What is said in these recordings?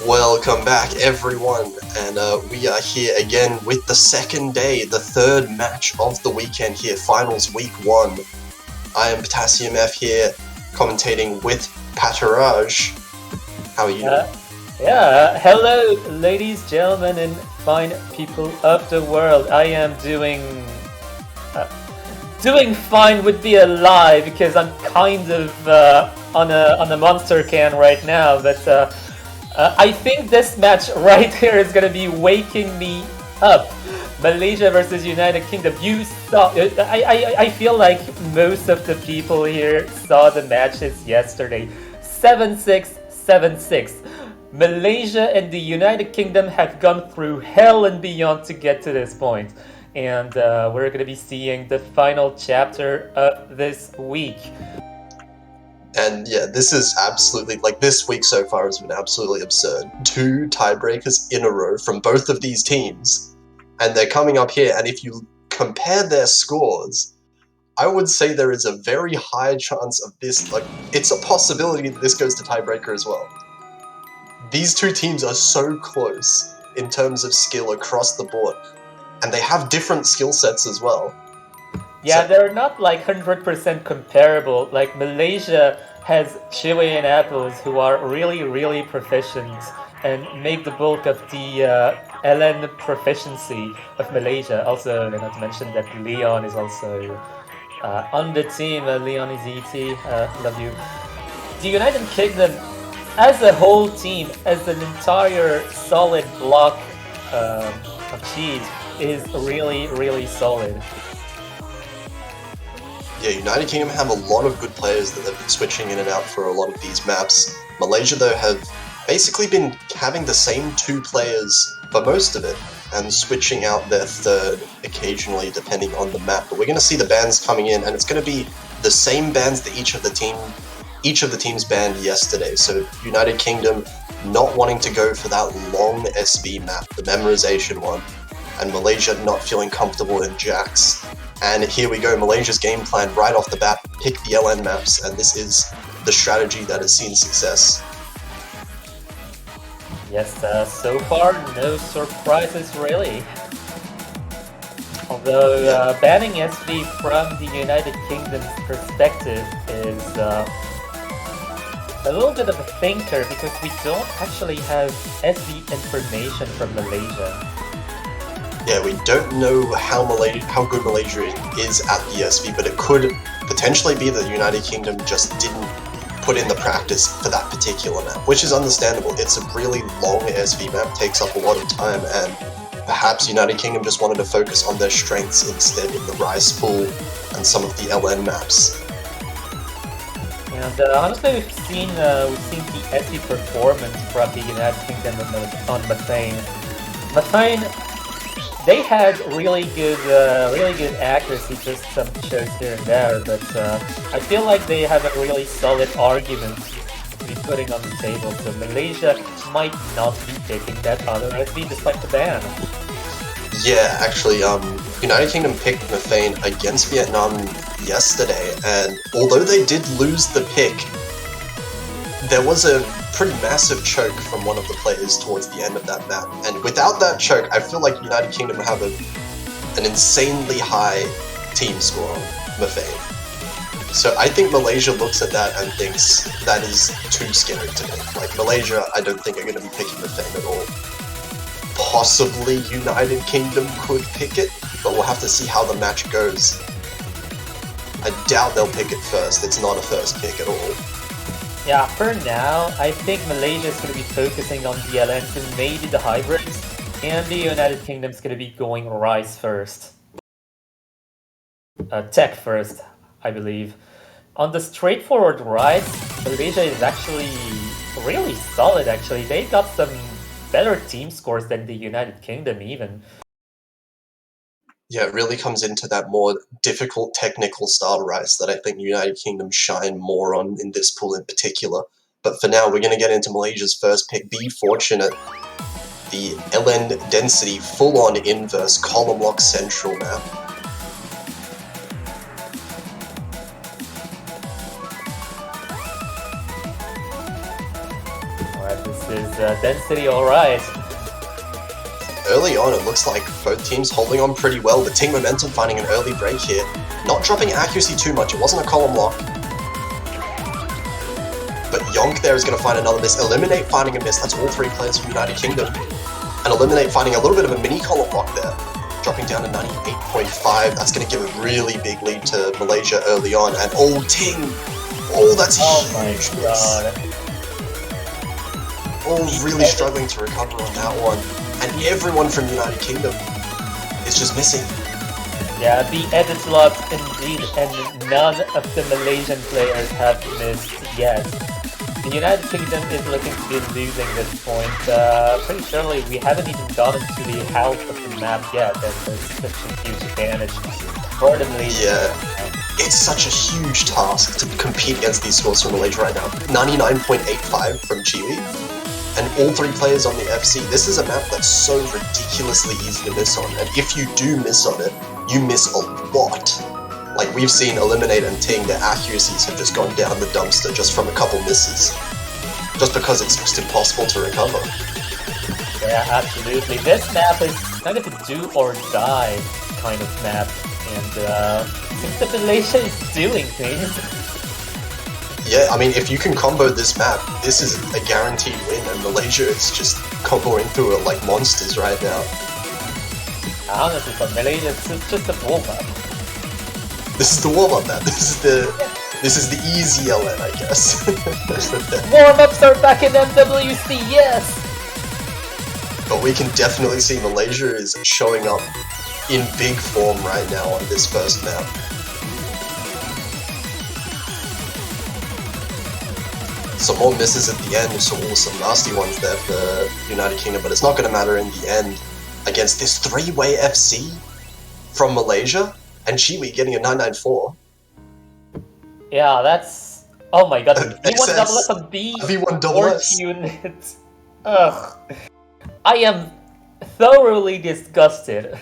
Welcome back, everyone, and we are here again with the second day, the third match of the weekend here, Finals Week 1. I am Potassium F here, commentating with Pataraj. How are you doing? Hello, ladies, gentlemen, and fine people of the world. I am doing fine would be a lie because I'm kind of on a monster can right now, but I think this match right here is gonna be waking me up. Malaysia versus United Kingdom. You saw. I feel like most of the people here saw the matches yesterday. 7-6, 7-6. Malaysia and the United Kingdom have gone through hell and beyond to get to this point. And we're going to be seeing the final chapter of this week. And yeah, this is absolutely, this week so far has been absolutely absurd. 2 tiebreakers in a row from both of these teams. And they're coming up here, and if you compare their scores, I would say there is a very high chance of this, it's a possibility that this goes to tiebreaker as well. These 2 teams are so close in terms of skill across the board, and they have different skill sets as well. Yeah, they're not 100% comparable. Like Malaysia has Chile and Apples who are really, really proficient and make the bulk of the LN proficiency of Malaysia. Also, not to mention that Leon is also on the team. Leon is ET. Love you. The United Kingdom, as a whole team, as an entire solid block of cheese, is really, really solid. Yeah, United Kingdom have a lot of good players that have been switching in and out for a lot of these maps. Malaysia, though, have basically been having the same 2 players for most of it, and switching out their third occasionally depending on the map. But we're going to see the bans coming in, and it's going to be the same bans that each of the teams banned yesterday. So United Kingdom not wanting to go for that long SB map, the memorization one, and Malaysia not feeling comfortable in Jax. And here we go, Malaysia's game plan right off the bat, pick the LN maps, and this is the strategy that has seen success. Yes, so far no surprises really. Although banning SV from the United Kingdom's perspective is a little bit of a thinker because we don't actually have SV information from Malaysia. Yeah, we don't know how good Malaysia is at the SV, but it could potentially be that the United Kingdom just didn't put in the practice for that particular map, which is understandable. It's a really long SV map, takes up a lot of time, and perhaps United Kingdom just wanted to focus on their strengths instead in the Rice Pool and some of the LN maps. And honestly, we've seen the SV performance from the United Kingdom on Methane. Methane, they had really good accuracy, just some shows here and there, but I feel like they have a really solid argument to be putting on the table, so Malaysia might not be taking that other SV despite the ban. Yeah, actually, United Kingdom picked Methane against Vietnam yesterday, and although they did lose the pick, there was a pretty massive choke from one of the players towards the end of that map, and without that choke, I feel like United Kingdom have an insanely high team score on Methane. So I think Malaysia looks at that and thinks that is too scary to pick. Like, Malaysia, I don't think are going to be picking Methane at all. Possibly United Kingdom could pick it, but we'll have to see how the match goes. I doubt they'll pick it first. It's not a first pick at all. Yeah, for now, I think Malaysia is going to be focusing on the LNs and maybe the hybrids, and the United Kingdom's going to be going Rice first. Tech first, I believe. On the straightforward Rice, Malaysia is actually really solid, actually. They got some better team scores than the United Kingdom, even. Yeah, it really comes into that more difficult technical style Rice that I think United Kingdom shine more on in this pool in particular. But for now, we're going to get into Malaysia's first pick, Be Fortunate, the LN Density full-on inverse column lock central map. This is Density alright. Early on, it looks like both teams holding on pretty well, but Team Momentum finding an early break here. Not dropping accuracy too much, it wasn't a column lock. But Yonk there is going to find another miss. Eliminate finding a miss, that's all three players from United Kingdom. And Eliminate finding a little bit of a mini column lock there. Dropping down to 98.5, that's going to give a really big lead to Malaysia early on. And Ting! Oh, that's a huge miss. Really struggling to recover on that one. And everyone from United Kingdom is just missing. Yeah, the edit lock indeed, and none of the Malaysian players have missed yet. The United Kingdom is looking to be losing this point. Pretty surely we haven't even gotten to the health of the map yet, and there's such a huge advantage for the Malaysian. Yeah, it's such a huge task to compete against these scores from Malaysia right now. 99.85 from Chile. And all three players on the FC. This is a map that's so ridiculously easy to miss on, and if you do miss on it, you miss a lot. Like we've seen Eliminate and Ting, their accuracies have just gone down the dumpster just from a couple misses. Just because it's just impossible to recover. Yeah, absolutely. This map is kind of a do or die kind of map, and seems that Malaysia is doing things. Yeah, I mean, if you can combo this map, this is a guaranteed win, and Malaysia is just comboing through it like monsters right now. Honestly, for Malaysia, it's just a warm-up. This is the warm-up map. This is the easy LN, I guess. Warm-ups are back in MWC, yes! But we can definitely see Malaysia is showing up in big form right now on this first map. Some more misses at the end, some nasty ones there for United Kingdom, but it's not going to matter in the end against this three-way FC from Malaysia and Chile getting a 994. Yeah, that's... Oh my god, V1 double S on B V1 double S. Unit. Ugh. I am thoroughly disgusted.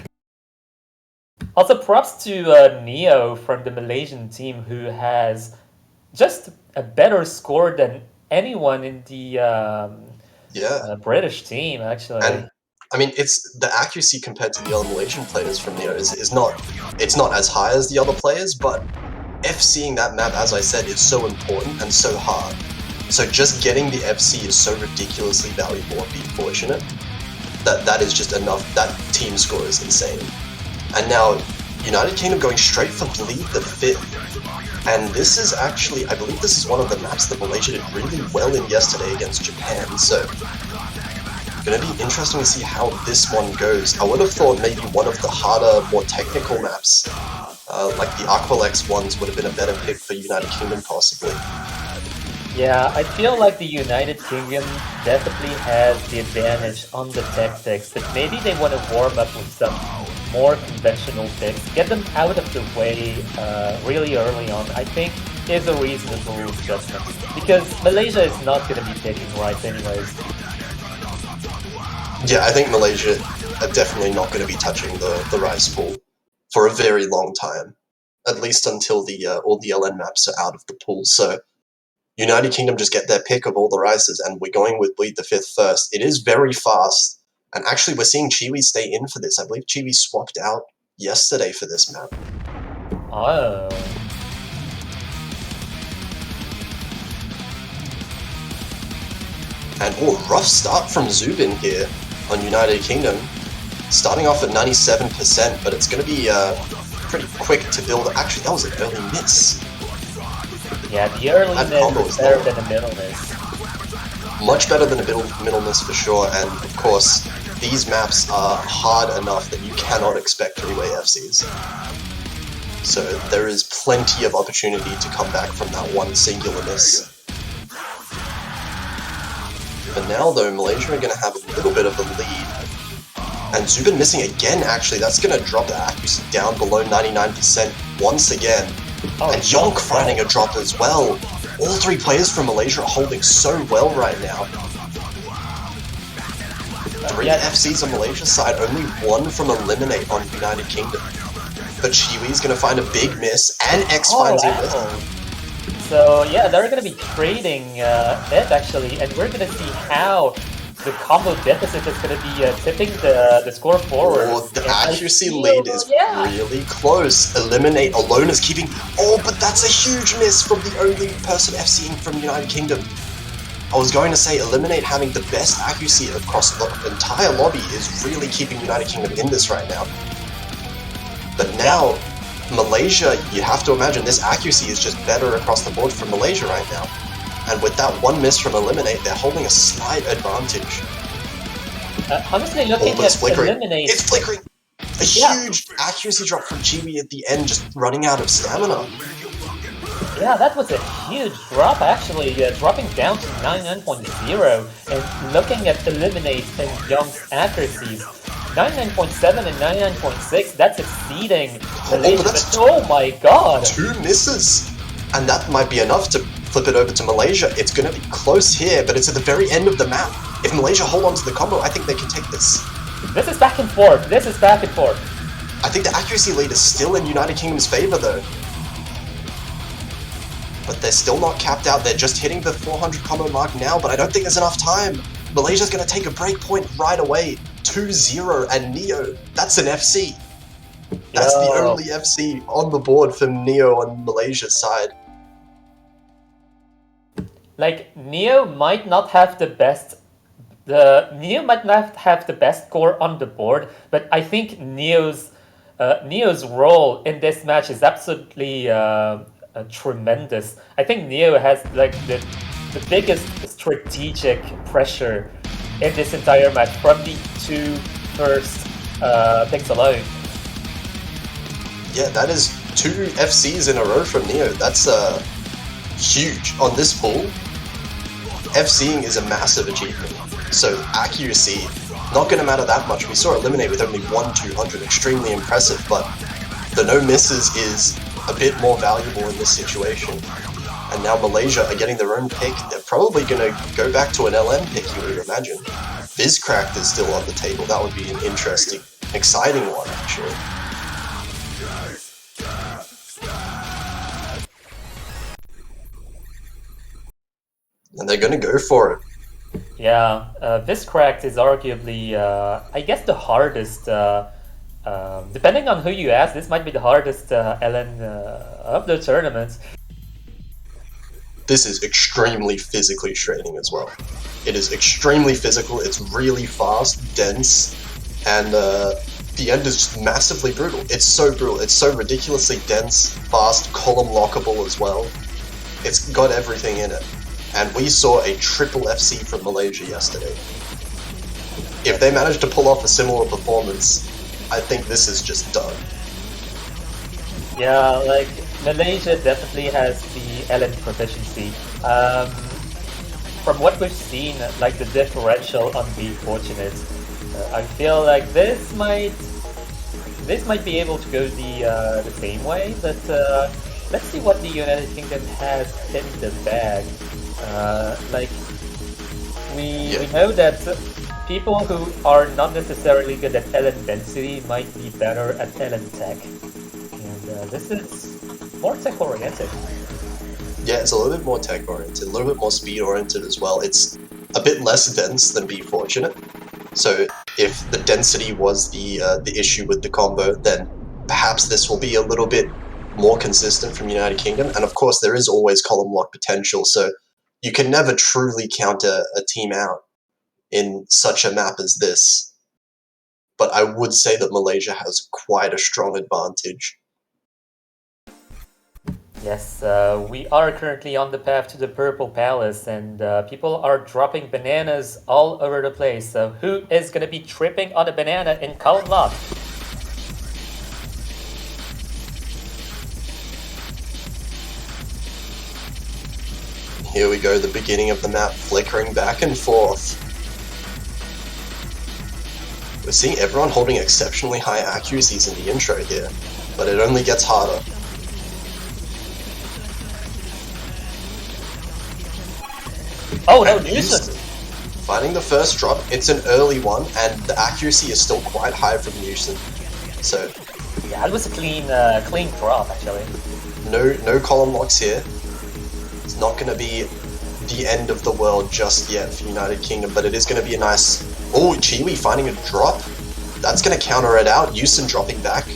Also, props to Neo from the Malaysian team, who has just a better score than anyone in the British team, actually. And I mean, it's the accuracy compared to the other Malaysian players from Neo is not as high as the other players, but FCing that map, as I said, is so important and so hard. So just getting the FC is so ridiculously valuable and being fortunate that is just enough. That team score is insane. And now United Kingdom going straight for Bleed the 5th. And this is actually, I believe this is one of the maps that Malaysia did really well in yesterday against Japan, so gonna be interesting to see how this one goes. I would have thought maybe one of the harder, more technical maps, like the Aqualex ones, would have been a better pick for United Kingdom possibly. Yeah, I feel like the United Kingdom definitely has the advantage on the tactics, but maybe they want to warm up with some more conventional picks, get them out of the way really early on, I think is a reasonable adjustment. Because Malaysia is not going to be picking right anyways. Yeah, I think Malaysia are definitely not going to be touching the rice pool for a very long time. At least until all the LN maps are out of the pool. So United Kingdom just get their pick of all the rices, and we're going with Bleed the 5th first. It is very fast. And actually, we're seeing Chiwi stay in for this. I believe Chiwi swapped out yesterday for this map. Oh. And rough start from Zubin here on United Kingdom. Starting off at 97%, but it's going to be pretty quick to build. Actually, that was an early miss. Yeah, the early miss is better than the middle miss. Much better than a middle miss for sure, and of course, these maps are hard enough that you cannot expect three-way FCs. So there is plenty of opportunity to come back from that one singular miss. But now though, Malaysia are going to have a little bit of a lead. And Zubin missing again, actually, that's going to drop the accuracy down below 99% once again. Oh, and Yonk finding a drop as well. All three players from Malaysia are holding so well right now. 3 FCs on Malaysia's side, only 1 from Eliminate on United Kingdom. But Chiwi's going to find a big miss, and X finds a miss. So yeah, they're gonna be trading it actually, and we're gonna see how the combo deficit is gonna be tipping the score forward. Oh, the accuracy lead is really close. Eliminate alone is keeping... Oh, but that's a huge miss from the only person FCing from United Kingdom. I was going to say Eliminate having the best accuracy across the entire lobby is really keeping United Kingdom in this right now. But now, Malaysia, you have to imagine this accuracy is just better across the board for Malaysia right now. And with that one miss from Eliminate, they're holding a slight advantage. Honestly, looking at Eliminate... It's flickering! A huge accuracy drop from Chiwi at the end, just running out of stamina. Yeah, that was a huge drop actually, dropping down to 99.0, and looking at Eliminate and Young's accuracies, 99.7 and 99.6, that's exceeding Malaysia, oh my god! 2 misses! And that might be enough to flip it over to Malaysia. It's going to be close here, but it's at the very end of the map. If Malaysia hold on to the combo, I think they can take this. This is back and forth, this is back and forth. I think the accuracy lead is still in United Kingdom's favor though. But they're still not capped out, they're just hitting the 400 combo mark now, but I don't think there's enough time. Malaysia's going to take a break point right away. 2-0, and Neo, that's an FC. That's the only FC on the board for Neo on Malaysia's side. Like, Neo might not have the best... Neo might not have the best score on the board, but I think Neo's role in this match is absolutely tremendous. I think Neo has like the biggest strategic pressure in this entire match from the 2 first picks alone. Yeah, that is 2 FCs in a row from Neo. That's huge on this pool. FCing is a massive achievement. So accuracy, not going to matter that much. We saw Eliminate with only 1-200, extremely impressive, but the no misses is a bit more valuable in this situation. And now Malaysia are getting their own pick. They're probably going to go back to an LM pick, you would imagine. Bizcracked is still on the table. That would be an interesting, exciting one, actually. And they're going to go for it. Yeah, Bizcracked is arguably, I guess, the hardest. Depending on who you ask, this might be the hardest LN of the tournament. This is extremely physically straining as well. It is extremely physical, it's really fast, dense, and the end is just massively brutal. It's so brutal, it's so ridiculously dense, fast, column lockable as well. It's got everything in it. And we saw a triple FC from Malaysia yesterday. If they manage to pull off a similar performance, I think this is just done. Yeah, like, Malaysia definitely has the LN proficiency. From what we've seen, like the differential on Be Fortunate, I feel like this might be able to go the same way, but let's see what the United Kingdom has in the bag. We know that people who are not necessarily good at LN density might be better at LN tech, and this is more tech oriented. Yeah, it's a little bit more tech oriented, a little bit more speed oriented as well. It's a bit less dense than Be Fortunate. So if the density was the issue with the combo, then perhaps this will be a little bit more consistent from United Kingdom. And of course, there is always column lock potential, so you can never truly count a team out in such a map as this. But I would say that Malaysia has quite a strong advantage. Yes, we are currently on the path to the Purple Palace, and people are dropping bananas all over the place. So who is going to be tripping on a banana in column lock? Here we go, the beginning of the map flickering back and forth. We're seeing everyone holding exceptionally high accuracies in the intro here, but it only gets harder. Oh no, Newson! Finding the first drop, it's an early one, and the accuracy is still quite high from Newson. So yeah, it was a clean drop actually. No column locks here. Not going to be the end of the world just yet for United Kingdom, but it is going to be a nice... Oh, Chiwi finding a drop. That's going to counter it out. Houston dropping back.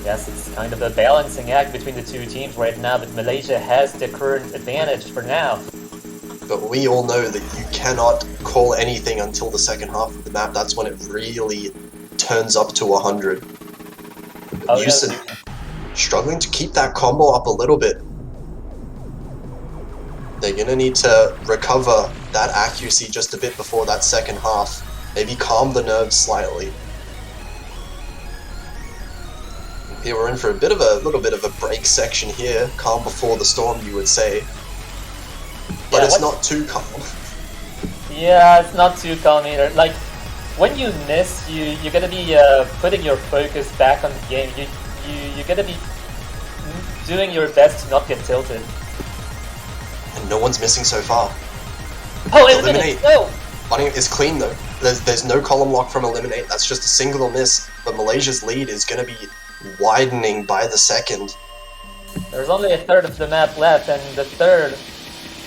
Yes, it's kind of a balancing act between the two teams right now, but Malaysia has the current advantage for now. But we all know that you cannot call anything until the second half of the map. That's when it really turns up to 100. Oh, Houston yeah. Struggling to keep that combo up a little bit. They're going to need to recover that accuracy just a bit before that second half. Maybe calm the nerves slightly. Here we're in for a little bit of a break section here. Calm before the storm, you would say. But Yeah, it's not too calm. Yeah, it's not too calm either. Like, when you miss, you're gonna be putting your focus back on the game. You're gonna be doing your best to not get tilted. And no one's missing so far. Oh, eliminate! No! Bunny is clean though. There's no column lock from eliminate. That's just a single miss. But Malaysia's lead is going to be widening by the second. There's only a third of the map left, and the third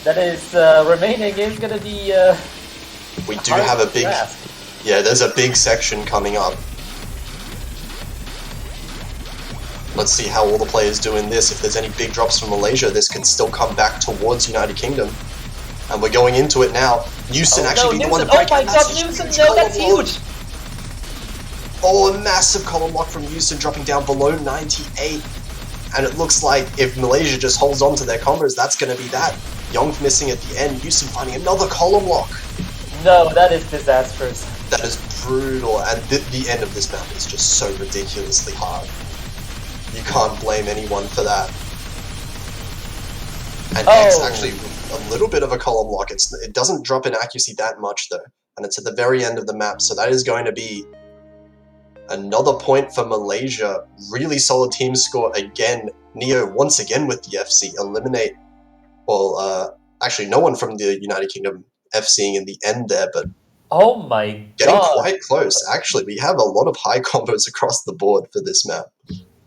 that is remaining is going to be. We do have a big. Yeah, there's a big section coming up. Let's see how all the players do in this. If there's any big drops from Malaysia, this can still come back towards United Kingdom. And we're going into it now. Houston actually being the one to break. Oh my god, Houston, no, that's huge! Oh, a massive column lock from Houston dropping down below 98. And it looks like if Malaysia just holds on to their combos, that's going to be that. Young's missing at the end. Houston finding another column lock. No, that is disastrous. That is brutal. And the end of this map is just so ridiculously hard. You can't blame anyone for that. And X actually a little bit of a column lock. It doesn't drop in accuracy that much though. And it's at the very end of the map. So that is going to be another point for Malaysia. Really solid team score again. Neo once again with the FC. Eliminate, well, actually no one from the United Kingdom FCing in the end there, but oh my god, getting quite close. Actually, we have a lot of high combos across the board for this map.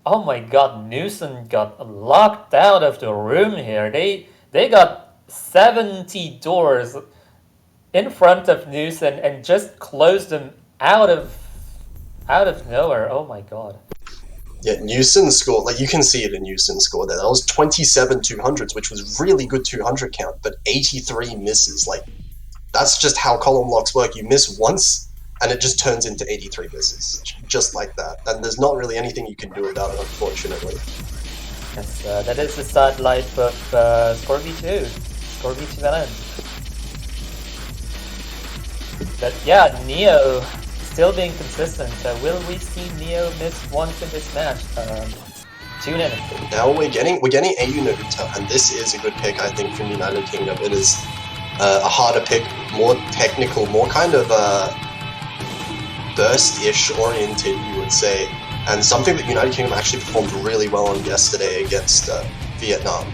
Oh my god, Newson got locked out of the room here. They got 70 doors in front of Newson and just closed them out of nowhere. Oh my god. Yeah, Newson scored, like you can see it in Newson's score there. That was 27 200s, which was really good 200 count, but 83 misses. Like, that's just how column locks work. You miss once, and it just turns into 83 misses. Just like that. And there's not really anything you can do about it, unfortunately. Yes, that is the sad life of Scorby 2. Scorby 2 Valent. But yeah, Neo still being consistent. Will we see Neo miss once in this match? Tune in. Now we're getting AU Naruto, and this is a good pick, I think, from United Kingdom. It is a harder pick, more technical, more kind of burst-ish oriented, you would say, and something that United Kingdom actually performed really well on yesterday against Vietnam.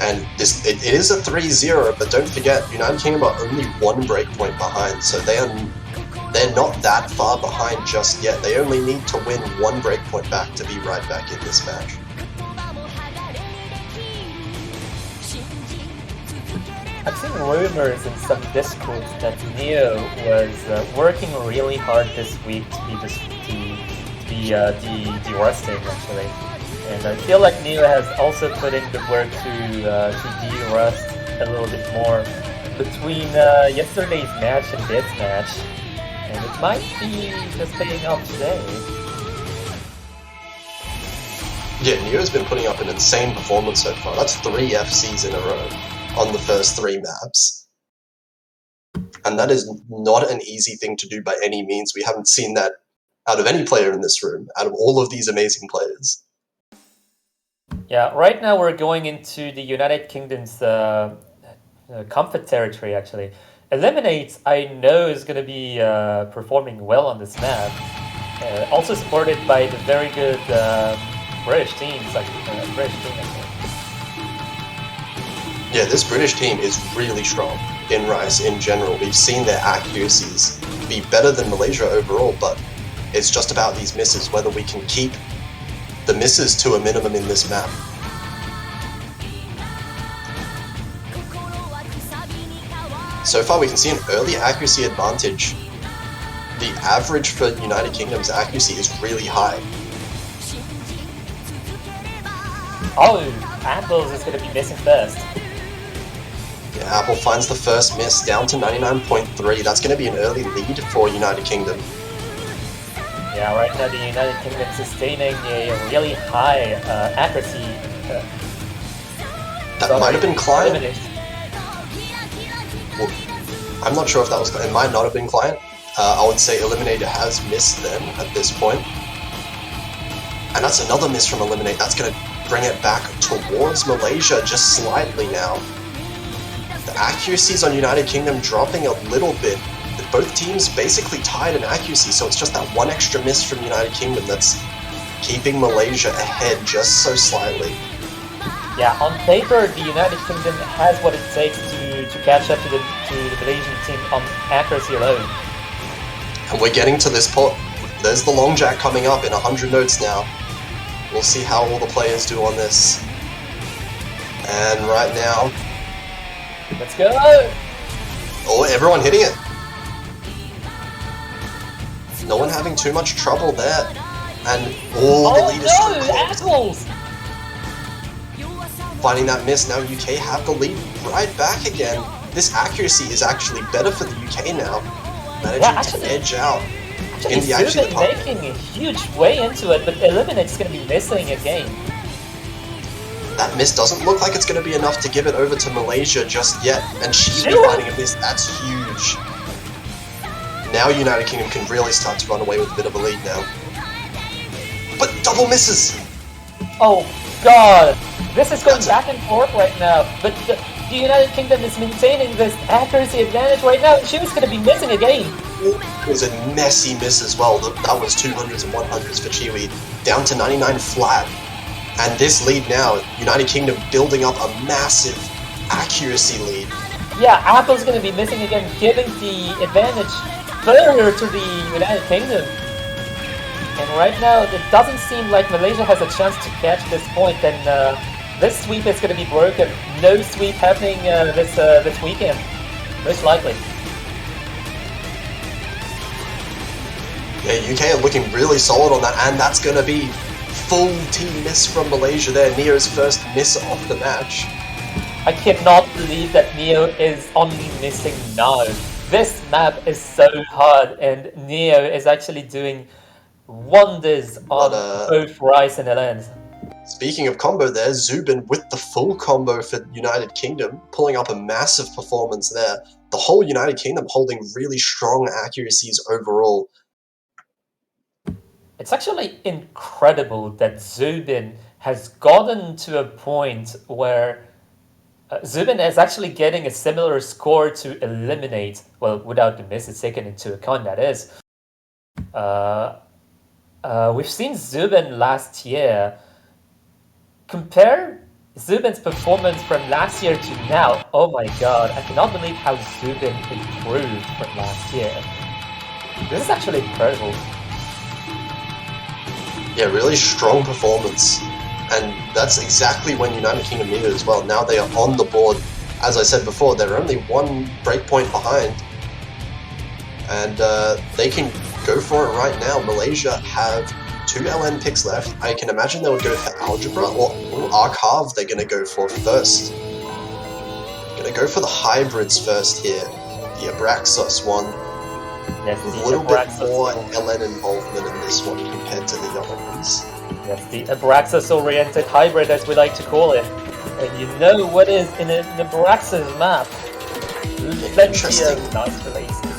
And it is a 3-0, but don't forget, United Kingdom are only one breakpoint behind, so they're not that far behind just yet. They only need to win one breakpoint back to be right back in this match. I've seen rumors in some discords that Neo was working really hard this week to be de-rusting, actually. And I feel like Neo has also put in the work to de-rust a little bit more between yesterday's match and this match. And it might be just paying off today. Yeah, Neo's been putting up an insane performance so far. That's 3 FCs in a row on the first 3 maps. And that is not an easy thing to do by any means. We haven't seen that out of any player in this room, out of all of these amazing players. Yeah, right now we're going into the United Kingdom's comfort territory, actually. Eliminate, I know, is going to be performing well on this map. Also supported by the very good British teams, like British team, I think. Yeah, this British team is really strong in Rice in general. We've seen their accuracies be better than Malaysia overall, but it's just about these misses, whether we can keep the misses to a minimum in this map. So far we can see an early accuracy advantage. The average for United Kingdom's accuracy is really high. Oh, Apples is going to be missing first. Yeah, Apple finds the first miss down to 99.3. That's going to be an early lead for United Kingdom. Yeah, right now the United Kingdom sustaining a really high accuracy. That might have been Client. Eliminated. Well, I'm not sure if that was Client. It might not have been Client. I would say Eliminator has missed then at this point. And that's another miss from Eliminate. That's going to bring it back towards Malaysia just slightly now. The accuracies on United Kingdom dropping a little bit. Both teams basically tied in accuracy, so it's just that one extra miss from United Kingdom that's keeping Malaysia ahead just so slightly. Yeah, on paper, the United Kingdom has what it takes to catch up to the Malaysian team on accuracy alone. And we're getting to this pot. There's the long jack coming up in 100 notes now. We'll see how all the players do on this. And right now... Let's go! Oh, everyone hitting it. No one having too much trouble there. And the lead is so close. Apples! Finding that miss, now UK have the lead right back again. This accuracy is actually better for the UK now. Managing to edge out in the accuracy department. Making a huge way into it, but Eliminate's going to be missing again. That miss doesn't look like it's going to be enough to give it over to Malaysia just yet. And she's finding a miss. That's huge. Now United Kingdom can really start to run away with a bit of a lead now. But double misses! Oh god! This is going back and forth right now, but the United Kingdom is maintaining this accuracy advantage right now. She was going to be missing again. It was a messy miss as well. That was 200s and 100s for Chiwi, down to 99 flat. And this lead now, United Kingdom building up a massive accuracy lead. Yeah, Apple's going to be missing again, giving the advantage further to the United Kingdom. And right now, it doesn't seem like Malaysia has a chance to catch this point, and this sweep is going to be broken. No sweep happening this weekend, most likely. Yeah, UK are looking really solid on that, and that's going to be full team miss from Malaysia there. Neo's first miss of the match. I cannot believe that Neo is only missing now. This map is so hard, and Neo is actually doing wonders on both Rise and Elend. Speaking of combo there, Zubin with the full combo for United Kingdom, pulling up a massive performance there. The whole United Kingdom holding really strong accuracies overall. It's actually incredible that Zubin has gotten to a point where Zubin is actually getting a similar score to Eliminate, well, without the misses taken into account, that is. We've seen Zubin last year. Compare Zubin's performance from last year to now. Oh my god, I cannot believe how Zubin improved from last year. This is actually incredible. Yeah, really strong performance. And that's exactly when United Kingdom needed as well. Now they are on the board. As I said before, they're only one breakpoint behind. And they can go for it right now. Malaysia have 2 LN picks left. I can imagine they would go for Algebra or Archive they're going to go for first. Going to go for the hybrids first here. The Abraxos one. Yes, with a little bit more LN involvement in this one compared to the other ones. Yes, the Abraxas-oriented hybrid, as we like to call it. And you know what is in an Abraxas map. Plenty of nice releases.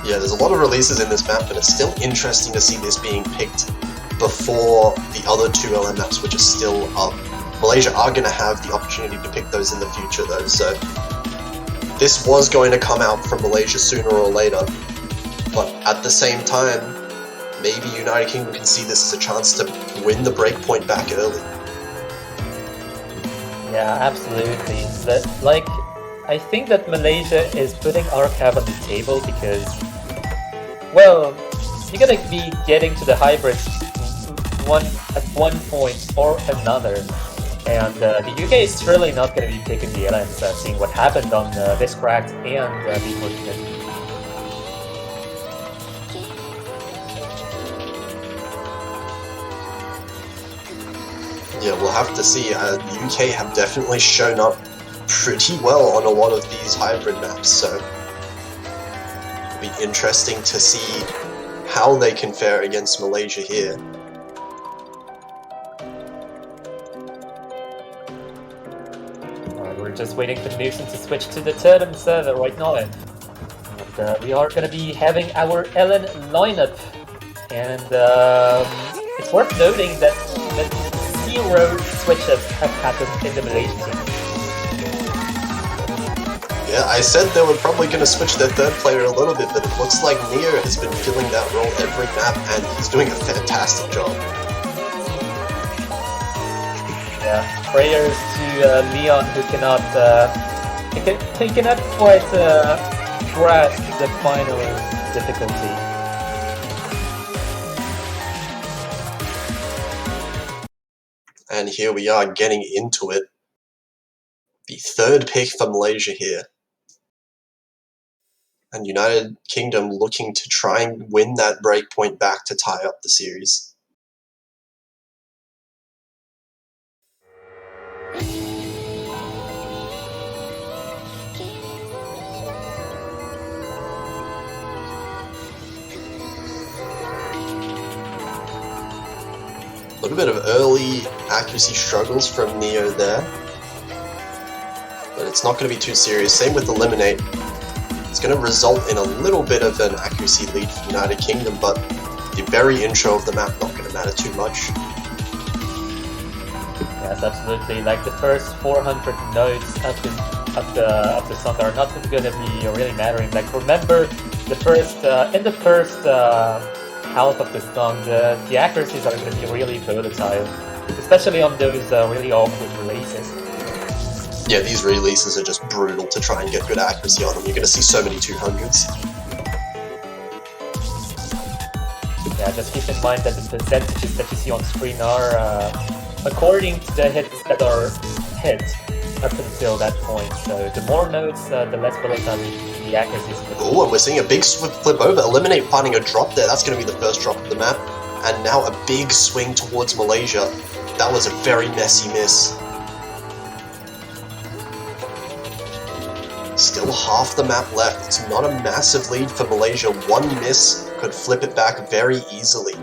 Yeah, there's a lot of releases in this map, and it's still interesting to see this being picked before the other 2 LM maps, which are still up. Malaysia are going to have the opportunity to pick those in the future, though, so this was going to come out from Malaysia sooner or later. But at the same time, maybe United Kingdom can see this as a chance to win the breakpoint back early. Yeah, absolutely. But, like, I think that Malaysia is putting Archive on the table because, well, you're gonna be getting to the hybrids at one point or another. And the UK is surely not going to be picking the Elens, seeing what happened on this cracked and V14. Yeah, we'll have to see. The UK have definitely shown up pretty well on a lot of these hybrid maps, so it'll be interesting to see how they can fare against Malaysia here. We're just waiting for Newson to switch to the Totem server right now, and we are going to be having our Ellen lineup, and it's worth noting that 0 switches have happened in the Malaysian team. Yeah, I said they were probably going to switch their third player a little bit, but it looks like Neo has been filling that role every map, and he's doing a fantastic job. Yeah, prayers to Leon, who cannot quite grasp the final difficulty. And here we are getting into it. The third pick for Malaysia here. And United Kingdom looking to try and win that breakpoint back to tie up the series. A little bit of early accuracy struggles from Neo there, but it's not going to be too serious. Same with Eliminate. It's going to result in a little bit of an accuracy lead for United Kingdom, but the very intro of the map not going to matter too much. Yes, absolutely. Like the first 400 nodes of the song are not going to be really mattering. Like remember the first in the first half of the song, the accuracies are going to be really volatile, especially on those really awkward releases. Yeah, these releases are just brutal to try and get good accuracy on them. You're going to see so many 200s. Yeah, just keep in mind that the percentages that you see on screen are according to the hits that are hit up until that point. So the more nodes, the less volatile the accuracy is. Oh, and we're seeing a big flip over. Eliminate finding a drop there. That's going to be the first drop of the map. And now a big swing towards Malaysia. That was a very messy miss. Still half the map left. It's not a massive lead for Malaysia. One miss could flip it back very easily.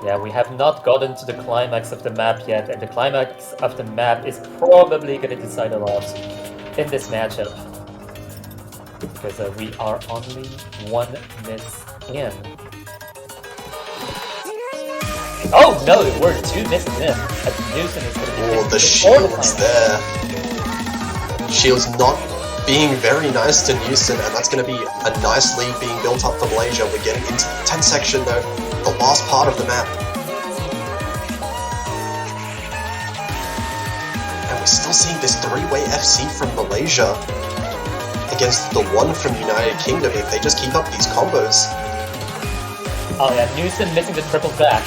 Yeah, we have not gotten to the climax of the map yet, and the climax of the map is probably going to decide a lot in this matchup. Because we are only one miss in. Oh no, we're 2 misses in. Newson is going to be oh, the shield's there. Shield's not being very nice to Newson, and that's going to be a nice lead being built up for Malaysia. We're getting into the 10th section though, the last part of the map. And we're still seeing this 3-way FC from Malaysia against the 1 from United Kingdom if they just keep up these combos. Oh yeah, Newson missing the triple back.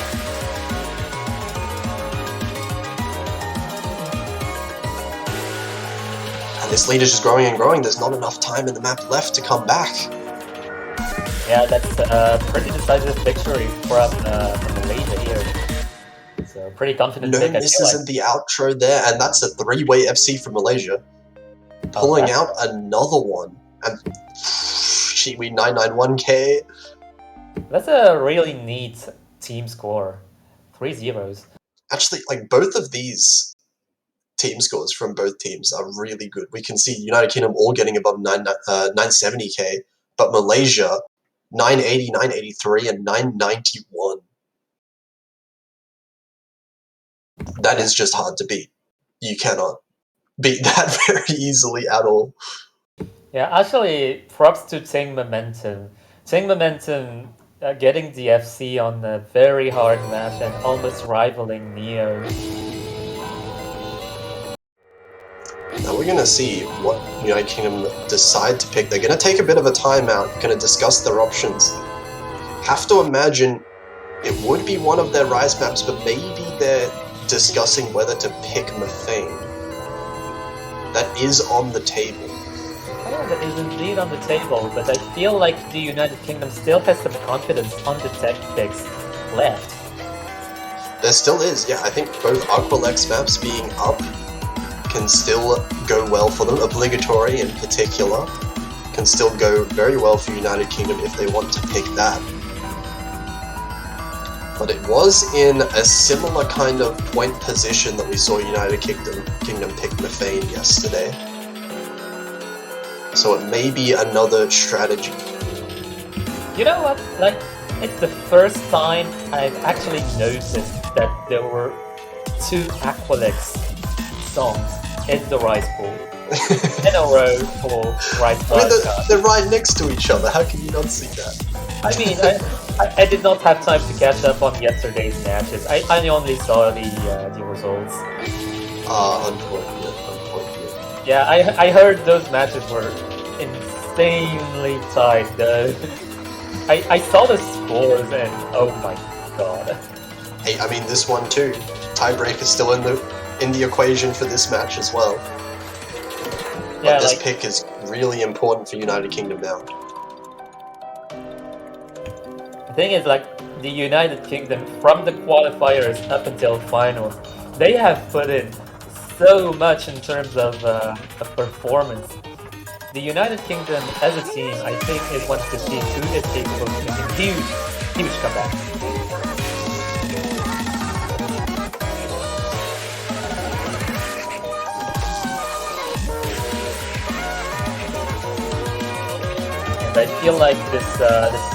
This lead is just growing and growing. There's not enough time in the map left to come back. Yeah, that's a pretty decisive victory from Malaysia here. So pretty confident. No misses in the outro there, and that's a 3-way FC from Malaysia. Pulling out another one. And we 991k. That's a really neat team score. 3 zeros. Actually, like both of these team scores from both teams are really good. We can see United Kingdom all getting above 970k, but Malaysia 980, 983, and 991. That is just hard to beat. You cannot beat that very easily at all. Yeah, actually, props to Ting Momentum. Ting Momentum getting the FC on a very hard map and almost rivaling Neo. Now we're going to see what United Kingdom decide to pick. They're going to take a bit of a timeout, going to discuss their options. Have to imagine it would be one of their Rise maps, but maybe their discussing whether to pick Methane. That is on the table. Oh, that is indeed on the table, but I feel like the United Kingdom still has some confidence on the tech picks left. There still is, yeah. I think both Aqualex maps being up can still go well for them. Obligatory in particular can still go very well for United Kingdom if they want to pick that. But it was in a similar kind of point position that we saw United Kingdom pick Methane yesterday. So it may be another strategy. You know what? Like, it's the first time I've actually noticed that there were two Aqualex songs in the Rice Pool. In a row for Rice Wildcard. They're right next to each other, how can you not see that? I mean, I did not have time to catch up on yesterday's matches. I only saw the results. Unfortunate. Yeah, I heard those matches were insanely tight, though. I saw the scores and oh my god. Hey, I mean this one too. Tiebreak is still in the equation for this match as well. But this pick is really important for United Kingdom now. The thing is, like, the United Kingdom, from the qualifiers up until finals, they have put in so much in terms of performance. The United Kingdom, as a team, I think it wants to see who is capable of making huge comeback. I feel like this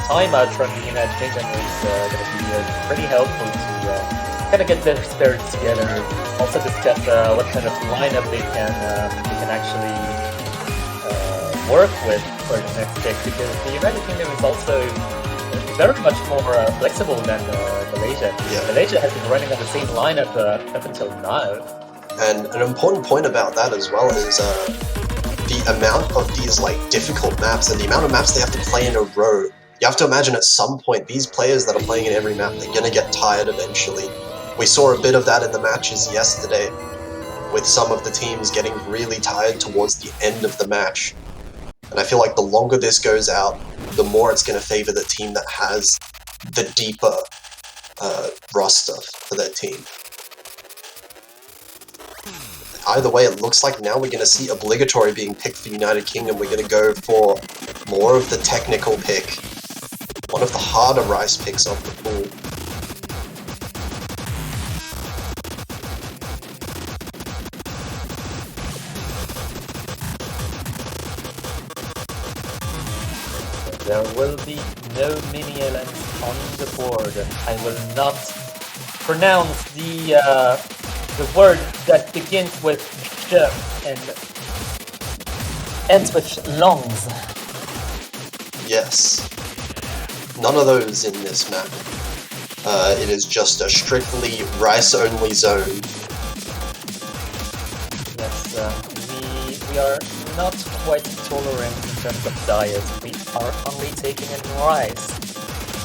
timeout from the United Kingdom is going to be pretty helpful to kind of get their spirits together. Also discuss what kind of lineup they can actually work with for the next pick, because the United Kingdom is also very much more flexible than Malaysia. Yeah. Malaysia has been running on the same lineup up until now. And an important point about that as well is the amount of these difficult maps and the amount of maps they have to play in a row. You have to imagine at some point these players that are playing in every map, they're gonna get tired eventually. We saw a bit of that in the matches yesterday, with some of the teams getting really tired towards the end of the match. And I feel like the longer this goes out, the more it's going to favor the team that has the deeper roster for their team. Either way, it looks like now we're going to see Obligatory being picked for United Kingdom. We're going to go for more of the technical pick, one of the harder Rice picks off the pool. There will be no mini elements on the board. I will not pronounce the word that begins with sh and ends with longs. Yes. None of those in this map. It is just a strictly Rice-only zone. Yes, we are not quite tolerant in terms of diet. We are only taking in rice.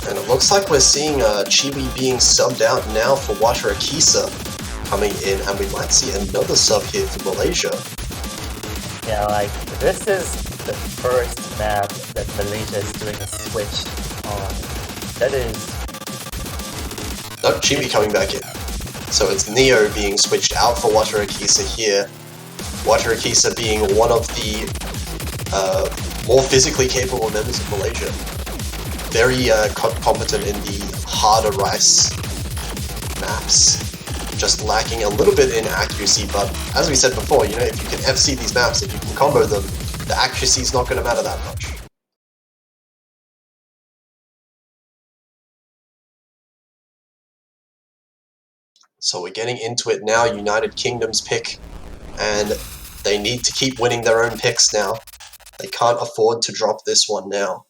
And it looks like we're seeing Chiwi being subbed out now for Watarakisa coming in, and we might see another sub here for Malaysia. Yeah, this is the first map that Malaysia is doing a switch on. That is... No, Chiwi coming back in. So it's Neo being switched out for Watarakisa here. Watarakisa being one of the more physically capable members of Malaysia. Very competent in the harder Rice maps. Just lacking a little bit in accuracy, but as we said before, if you can FC these maps, if you can combo them, the accuracy is not going to matter that much. So we're getting into it now, United Kingdom's pick, and they need to keep winning their own picks now. They can't afford to drop this one now.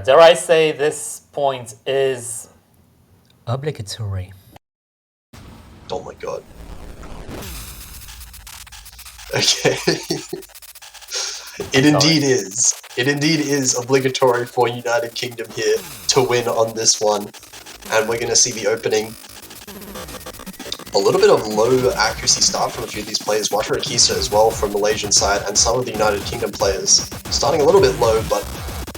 Dare I say this point is obligatory. Oh my god. Okay. It indeed is. It indeed is obligatory for United Kingdom here to win on this one. And we're going to see the opening A little bit of low accuracy start from a few of these players. Water Akisa as well from Malaysian side, and some of the United Kingdom players starting a little bit low, but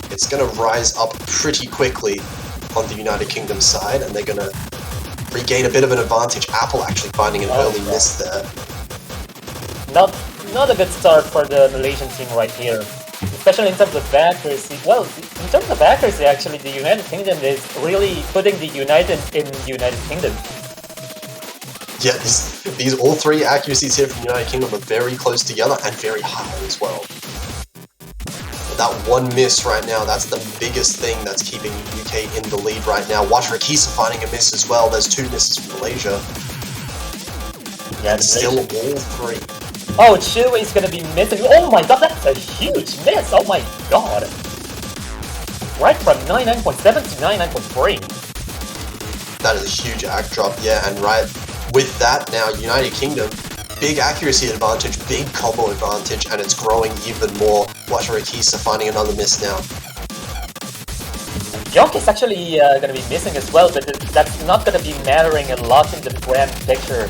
it's going to rise up pretty quickly on the United Kingdom side, and they're going to regain a bit of an advantage. Apple actually finding an early miss there. Not a good start for the Malaysian team right here, especially in terms of accuracy. Well, in terms of accuracy, actually, the United Kingdom is really putting the United in United Kingdom. Yeah, these all three accuracies here from the United Kingdom are very close together and very high as well. That one miss right now, that's the biggest thing that's keeping UK in the lead right now. Water Akisa finding a miss as well. There's two misses from Malaysia. Yeah, and still all three. Oh, Chiu is gonna be missing. Oh my god, that's a huge miss! Oh my god! Right from 99.7 to 99.3. That is a huge act drop, yeah, and right with that now, United Kingdom, big accuracy advantage, big combo advantage, and it's growing even more. Water Akisa finding another miss now. Yonk is actually gonna be missing as well, but that's not gonna be mattering a lot in the grand picture.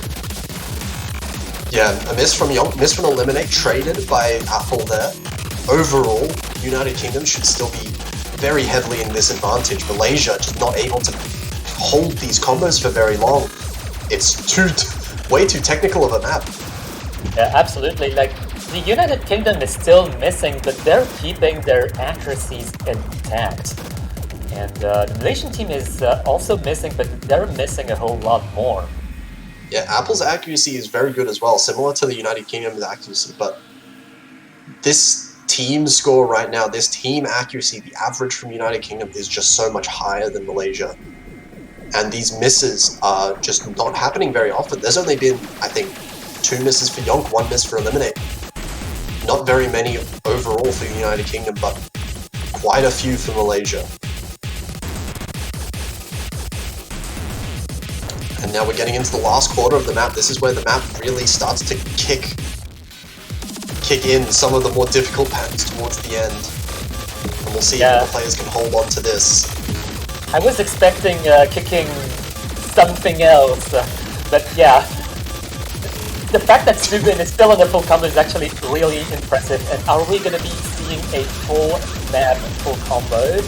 Yeah, a miss from Yonk, miss from Eliminate, traded by Apple there. Overall, United Kingdom should still be very heavily in this advantage. Malaysia just not able to hold these combos for very long. It's way too technical of a map. Yeah, absolutely. Like, the United Kingdom is still missing, but they're keeping their accuracies intact. And the Malaysian team is also missing, but they're missing a whole lot more. Yeah, Apple's accuracy is very good as well, similar to the United Kingdom's accuracy, but this team score right now, this team accuracy, the average from United Kingdom is just so much higher than Malaysia. And these misses are just not happening very often. There's only been, I think, 2 misses for Yonk, 1 miss for Eliminate. Not very many overall for the United Kingdom, but quite a few for Malaysia. And now we're getting into the last quarter of the map. This is where the map really starts to kick in some of the more difficult patterns towards the end. And we'll see if the players can hold on to this. I was expecting kicking something else, but yeah. The fact that Zubin is still on the full combo is actually really impressive. And are we going to be seeing a full map, full combo?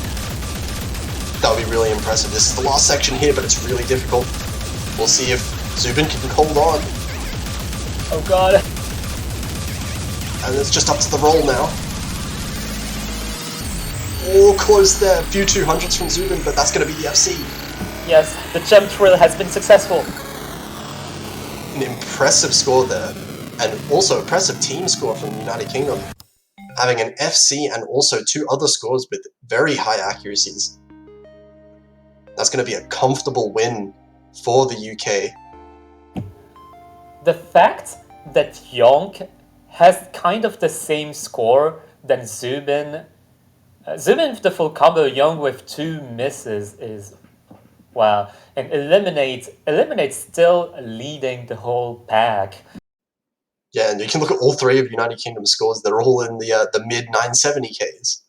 That would be really impressive. This is the last section here, but it's really difficult. We'll see if Zubin can hold on. Oh god. And it's just up to the roll now. Oh, close there. A few 200s from Zubin, but that's going to be the FC. Yes, the jump thrill has been successful. An impressive score there. And also impressive team score from the United Kingdom. Having an FC and also 2 other scores with very high accuracies. That's going to be a comfortable win for the UK. The fact that Yonk has kind of the same score than Zubin. Zubin with the full combo, Yonk with 2 misses is wow. And Eliminate still leading the whole pack. Yeah, and you can look at all 3 of United Kingdom scores. They're all in the mid 970Ks.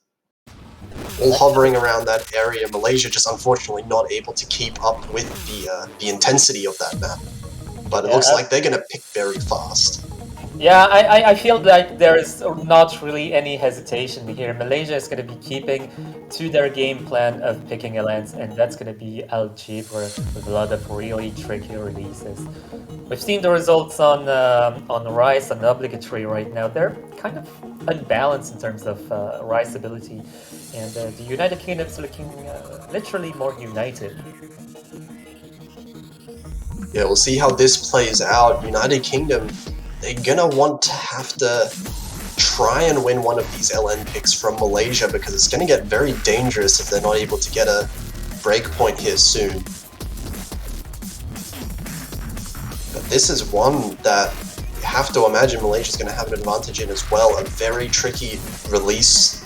All hovering around that area. Malaysia just unfortunately not able to keep up with the intensity of that map. But it looks like they're going to pick very fast. Yeah, I feel like there is not really any hesitation here. Malaysia is going to be keeping to their game plan of picking a lens, and that's going to be Algebra with a lot of really tricky releases. We've seen the results on Rice and Obligatory right now. They're kind of unbalanced in terms of Rice ability, and the United Kingdom's looking literally more united. Yeah, we'll see how this plays out. United Kingdom, they're gonna want to have to try and win one of these LN picks from Malaysia because it's gonna get very dangerous if they're not able to get a breakpoint here soon. But this is one that you have to imagine Malaysia's gonna have an advantage in as well. A very tricky release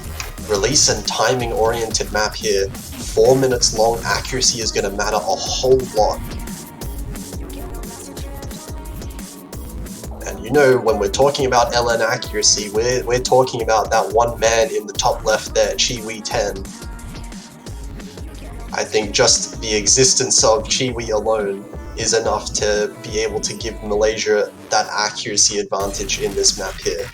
and timing oriented map here. 4 minutes long, accuracy is gonna matter a whole lot. You know, when we're talking about LN accuracy, we're talking about that one man in the top left there, Chiwi10. I think just the existence of Chiwi alone is enough to be able to give Malaysia that accuracy advantage in this map here.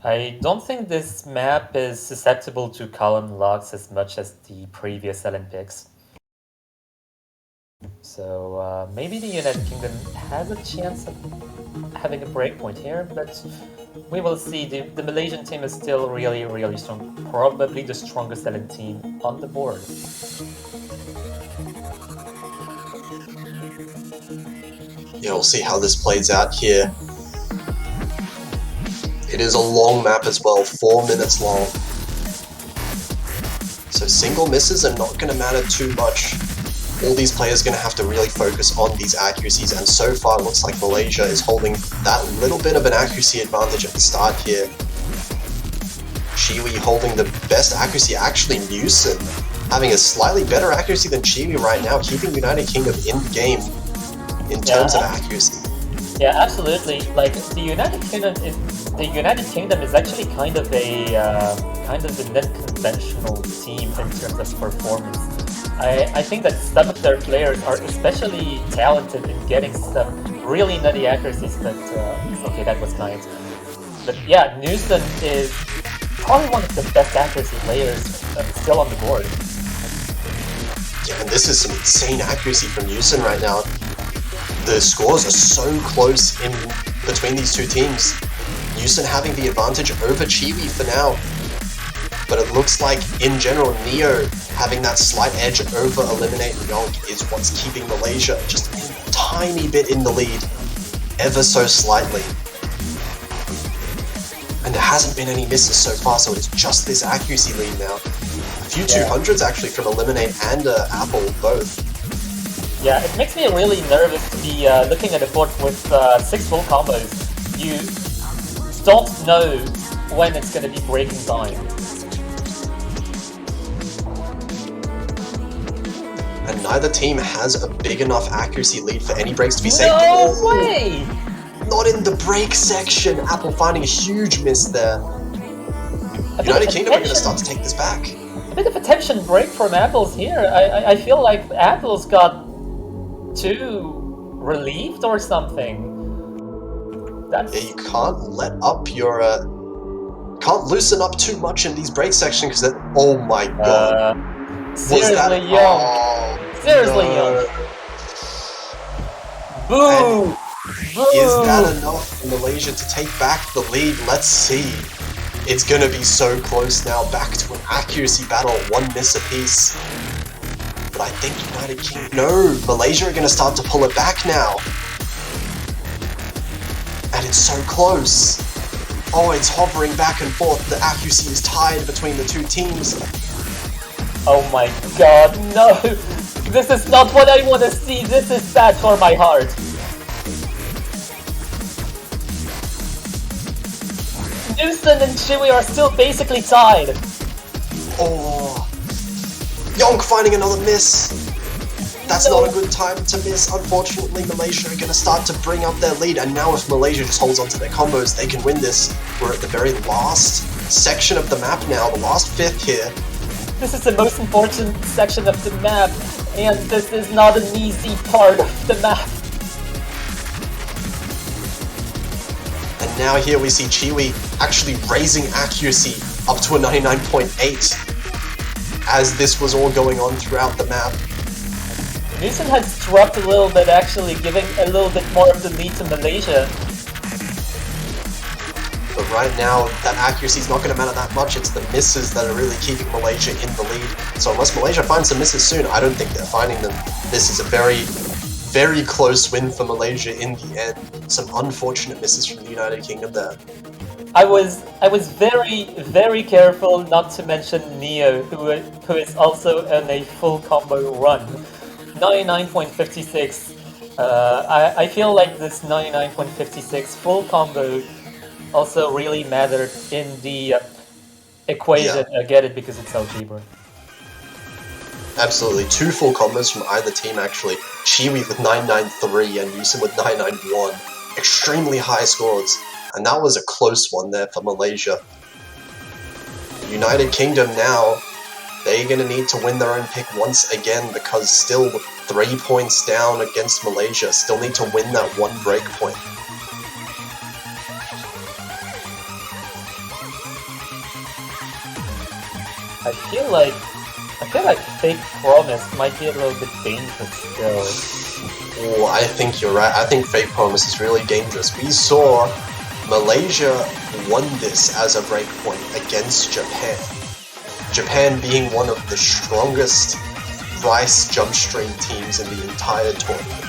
I don't think this map is susceptible to column locks as much as the previous Olympics. So maybe the United Kingdom has a chance of having a breakpoint here, but we will see. The Malaysian team is still really, really strong. Probably the strongest Ellen team on the board. Yeah, we'll see how this plays out here. It is a long map as well, 4 minutes long. So single misses are not going to matter too much. All these players are going to have to really focus on these accuracies, and so far it looks like Malaysia is holding that little bit of an accuracy advantage at the start here. Chiwi holding the best accuracy, actually Newson having a slightly better accuracy than Chiwi right now, keeping United Kingdom in the game in terms of accuracy. Yeah, absolutely. Like the United Kingdom is actually kind of an unconventional team in terms of performance. I think that some of their players are especially talented in getting some really nutty accuracies, but okay, that was nice. But yeah, Newson is probably one of the best accuracy players still on the board. Yeah, and this is some insane accuracy from Newson right now. The scores are so close in between these two teams. Newson having the advantage over Chiwi for now. But it looks like, in general, Neo having that slight edge over Eliminate Yonk is what's keeping Malaysia just a tiny bit in the lead, ever so slightly. And there hasn't been any misses so far, so it's just this accuracy lead now. A few 200s actually from Eliminate and Apple, both. Yeah, it makes me really nervous to be looking at a board with 6 full combos. You don't know when it's going to be breaking time. And neither team has a big enough accuracy lead for any breaks to be safe. No way! Not in the break section. Apple finding a huge miss there. United Kingdom are going to start to take this back. A bit of a tension break from Apple's here. I feel like Apple's got too relieved or something. That's... Yeah, you can't let up your... can't loosen up too much in these break sections because that... Oh my god. Seriously, Young. Oh, Seriously, no. Young. Boo! Boo! Is that enough for Malaysia to take back the lead? Let's see. It's gonna be so close now, back to an accuracy battle, 1 miss apiece. But I think United Kingdom... No! Malaysia are gonna start to pull it back now. And it's so close. Oh, it's hovering back and forth. The accuracy is tied between the two teams. Oh my god, no! This is not what I want to see. This is bad for my heart. Newson and Chiwi are still basically tied. Oh, Yonk finding another miss. That's not a good time to miss. Unfortunately, Malaysia are going to start to bring up their lead, and now if Malaysia just holds onto their combos, they can win this. We're at the very last section of the map now, the last 5th here. This is the most important section of the map, and this is not an easy part of the map. And now here we see Chiwi actually raising accuracy up to a 99.8 as this was all going on throughout the map. Newson has dropped a little bit, actually, giving a little bit more of the lead to Malaysia. But right now, that accuracy is not going to matter that much. It's the misses that are really keeping Malaysia in the lead. So unless Malaysia finds some misses soon, I don't think they're finding them. This is a very, very close win for Malaysia in the end. Some unfortunate misses from the United Kingdom there. I was very, very careful not to mention Neo, who is also in a full combo run. 99.56. I feel like this 99.56 full combo also really mattered in the equation. I get it because it's algebra. Absolutely. 2 full combos from either team, actually. Chiwi with 993 and Newson with 991. Extremely high scores. And that was a close one there for Malaysia. United Kingdom now, they're going to need to win their own pick once again because still 3 points down against Malaysia. Still need to win that one break point. I feel like Fake Promise might be a little bit dangerous still. Oh, I think you're right. I think Fake Promise is really dangerous. We saw Malaysia won this as a breakpoint against Japan. Japan being one of the strongest Rice jump stream teams in the entire tournament.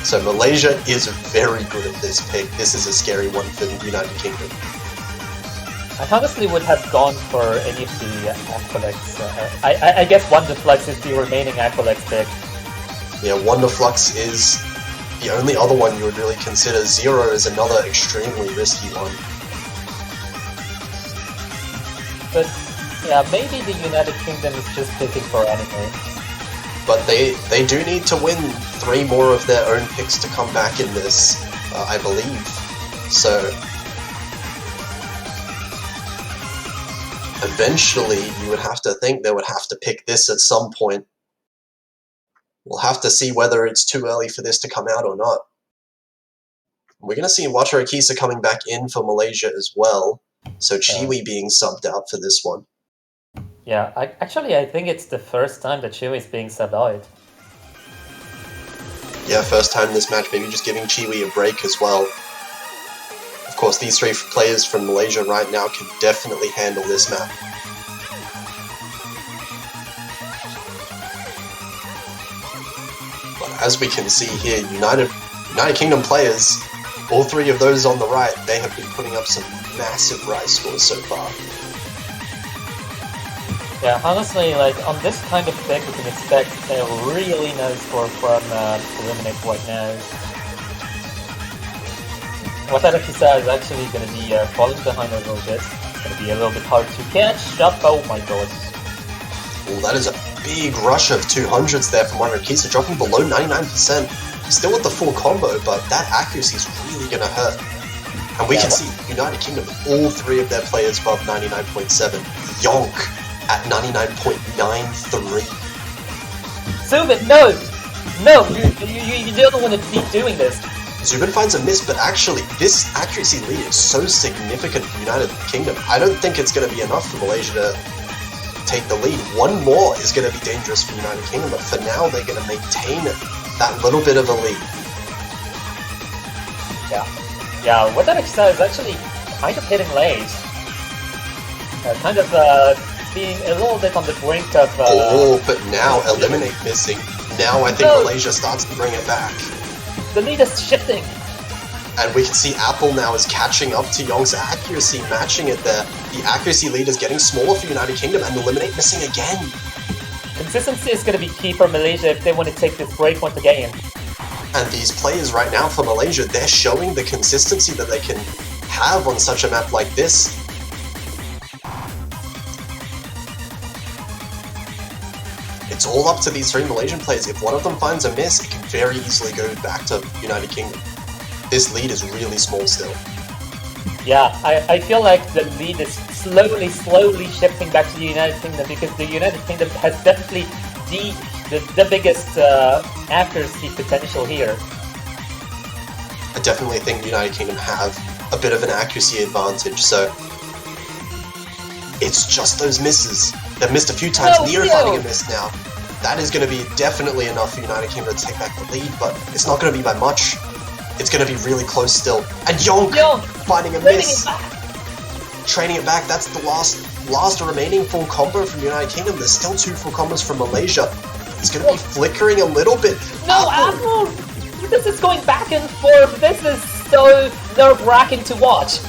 So Malaysia is very good at this pick. This is a scary one for the United Kingdom. I honestly would have gone for any of the Aqualex. I guess Wonderflux is the remaining Aqualex pick. Yeah, Wonderflux is the only other one you would really consider. Zero is another extremely risky one. But yeah, maybe the United Kingdom is just picking for anime. But they do need to win 3 more of their own picks to come back in this, I believe. So eventually you would have to think they would have to pick this at some point. We'll have to see whether it's too early for this to come out or not. We're going to see Wataru Kisa coming back in for Malaysia as well. So Chiwi being subbed out for this one. Yeah, I think it's the first time that Chiwi is being subbed out. Yeah, first time this match, maybe just giving Chiwi a break as well. Of course, these 3 players from Malaysia right now can definitely handle this map. As we can see here, United Kingdom players, all 3 of those on the right, they have been putting up some massive Rice scores so far. Yeah, honestly, like on this kind of pick, we can expect a really nice score from Eliminate right now. Wataru Kisa is actually going to be falling behind a little bit. It's going to be a little bit hard to catch up. Oh my god. Oh, that is a big rush of 200s there from Wataru Kisa, dropping below 99%. Still with the full combo, but that accuracy is really going to hurt. And we can see United Kingdom, all 3 of their players above 99.7. Yonk at 99.93. Zubin, no! No! You don't want to be doing this. Zubin finds a miss, but actually, this accuracy lead is so significant for United Kingdom. I don't think it's going to be enough for Malaysia to take the lead. 1 more is going to be dangerous for United Kingdom, but for now they're going to maintain that little bit of a lead. Yeah, Wataru Kisa is actually kind of hitting late. Kind of being a little bit on the brink of... but now Eliminate missing. Now I think Malaysia starts to bring it back. The lead is shifting. And we can see Apple now is catching up to Young's accuracy, matching it there. The accuracy lead is getting smaller for United Kingdom, and Eliminate missing again. Consistency is going to be key for Malaysia if they want to take this break once again. And these players right now for Malaysia, they're showing the consistency that they can have on such a map like this. It's all up to these 3 Malaysian players. If one of them finds a miss, it can very easily go back to United Kingdom. This lead is really small still. Yeah, I feel like the lead is slowly shifting back to the United Kingdom because the United Kingdom has definitely the biggest accuracy potential here. I definitely think the United Kingdom have a bit of an accuracy advantage, so it's just those misses. They've missed a few times, Nero finding a miss now. That is going to be definitely enough for United Kingdom to take back the lead, but it's not going to be by much. It's going to be really close still. And Yonk finding a miss. Training it back, that's the last remaining full combo from United Kingdom. There's still 2 full combos from Malaysia. It's going to be flickering a little bit. No, Apple! This is going back and forth. This is so nerve-wracking to watch.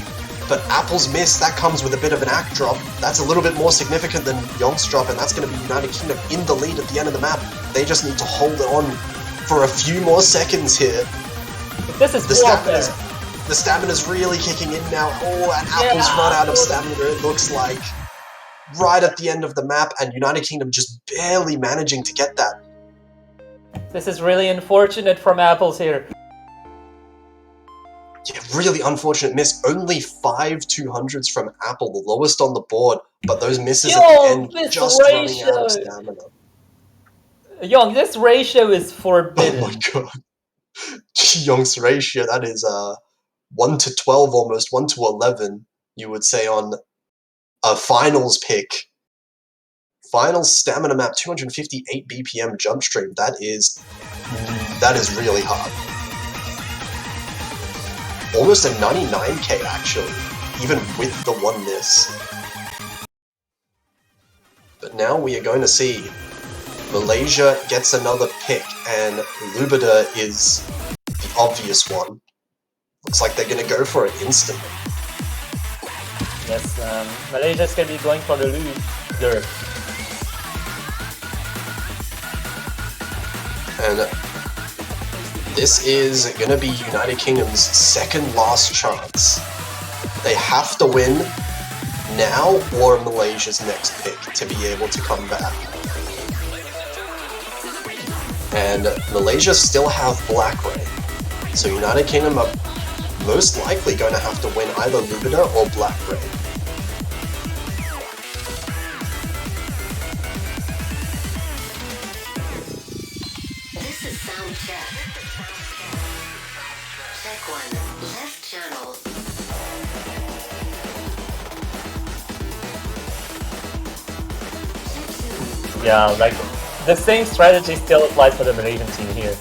But Apple's miss, that comes with a bit of an act drop. That's a little bit more significant than Yonk's drop, and that's going to be United Kingdom in the lead at the end of the map. They just need to hold it on for a few more seconds here. This is the stamina's really kicking in now. Oh, and Apple's run out of stamina, it looks like. Right at the end of the map, and United Kingdom just barely managing to get that. This is really unfortunate from Apples here. Yeah, really unfortunate miss. Only 5 200s from Apple, the lowest on the board, but those misses at the end just running out of stamina. Young, this ratio is forbidden. Oh my god. Young's ratio, that is 1 to 12 almost, 1 to 11, you would say on a finals pick. Finals stamina map, 258 BPM jump stream. That is really hard. Almost a 99k actually, even with the one miss. But now we are going to see Malaysia gets another pick, and Lubida is the obvious one. Looks like they're going to go for it instantly. Yes, Malaysia's going to be going for the Lubider. And this is going to be United Kingdom's second last chance. They have to win now or Malaysia's next pick to be able to come back. And Malaysia still have Black Ray. So United Kingdom are most likely going to have to win either Lubida or Black Ray. This is sound check. Check 1, left channel. Yeah, like the same strategy still applies for the Malaysian team here.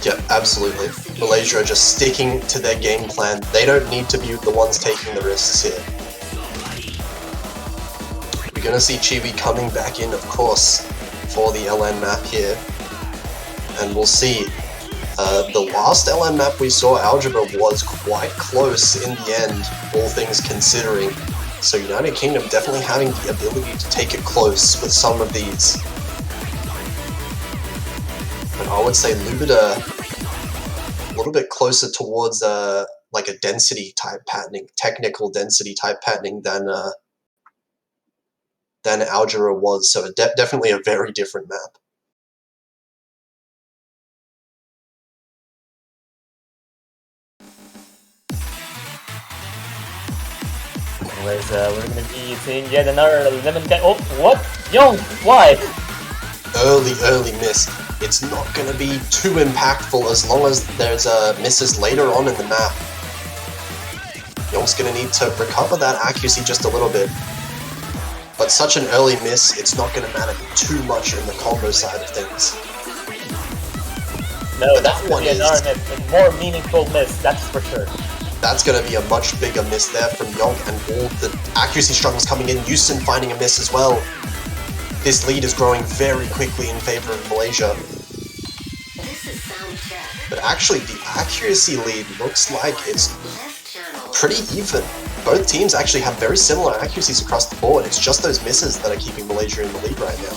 Yeah, absolutely. Malaysia are just sticking to their game plan. They don't need to be the ones taking the risks here. We're going to see Chiwi coming back in, of course, for the LN map here. And we'll see. The last LN map we saw, Algebra, was quite close in the end, all things considering. So United Kingdom definitely having the ability to take it close with some of these. But I would say Lubida a little bit closer towards like a density type patterning, technical density type patterning than Algebra was. So definitely a very different map. Anyways, we're gonna be seeing yet another lemon guy. Oh, what? Young, why? Early miss. It's not going to be too impactful as long as there's misses later on in the map. Young's going to need to recover that accuracy just a little bit. But such an early miss, it's not going to matter too much in the combo side of things. No, that's going to be another miss, a more meaningful miss, that's for sure. That's going to be a much bigger miss there from Young, and all the accuracy struggles coming in. Houston finding a miss as well. This lead is growing very quickly in favor of Malaysia. But actually, the accuracy lead looks like it's pretty even. Both teams actually have very similar accuracies across the board. It's just those misses that are keeping Malaysia in the lead right now.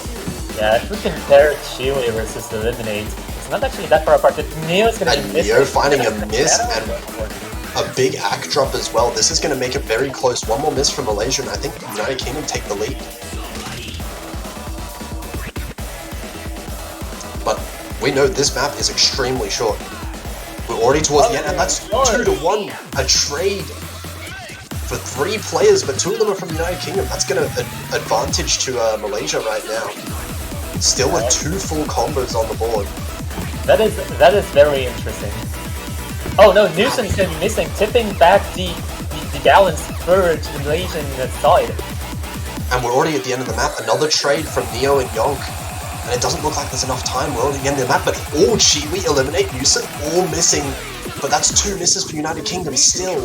Yeah, if we compare Chile versus Eliminate, it's not actually that far apart. But Neo's going to be missing. Neo finding a miss and a big act drop as well. This is going to make it very close. One more miss from Malaysia, and I think United Kingdom take the lead. But we know this map is extremely short. We're already towards the end, and that's 2-1. A trade for 3 players, but 2 of them are from United Kingdom. That's going to advantage to Malaysia right now. Still with 2 full combos on the board. That is very interesting. Oh no, Newsom's going to be missing, tipping back the balance further to the Malaysian side. And we're already at the end of the map. Another trade from Neo and Yonk. And it doesn't look like there's enough time. We're already at the end of the map, but all Chiwi eliminate Newsom, all missing. But that's 2 misses for United Kingdom still.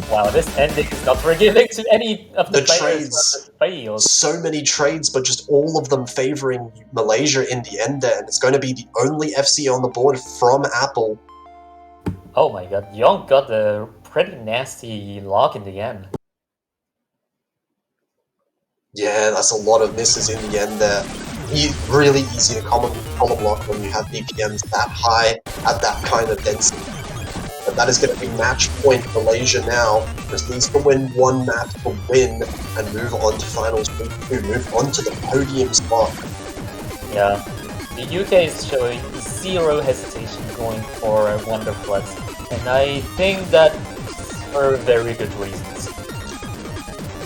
Wow, this ending is not forgiving to any of the trades. So many trades, but just all of them favoring Malaysia in the end there. And it's going to be the only FC on the board from Apple. Oh my god, Young got a pretty nasty lock in the end. Yeah, that's a lot of misses in the end there. Really easy to column block when you have BPMs that high at that kind of density. But that is going to be match point Malaysia now. Just needs to win 1 map to win and move on to finals week 2, move on to the podium spot. Yeah, The UK is showing zero hesitation going for a Wonderflex, and I think that's for very good reasons.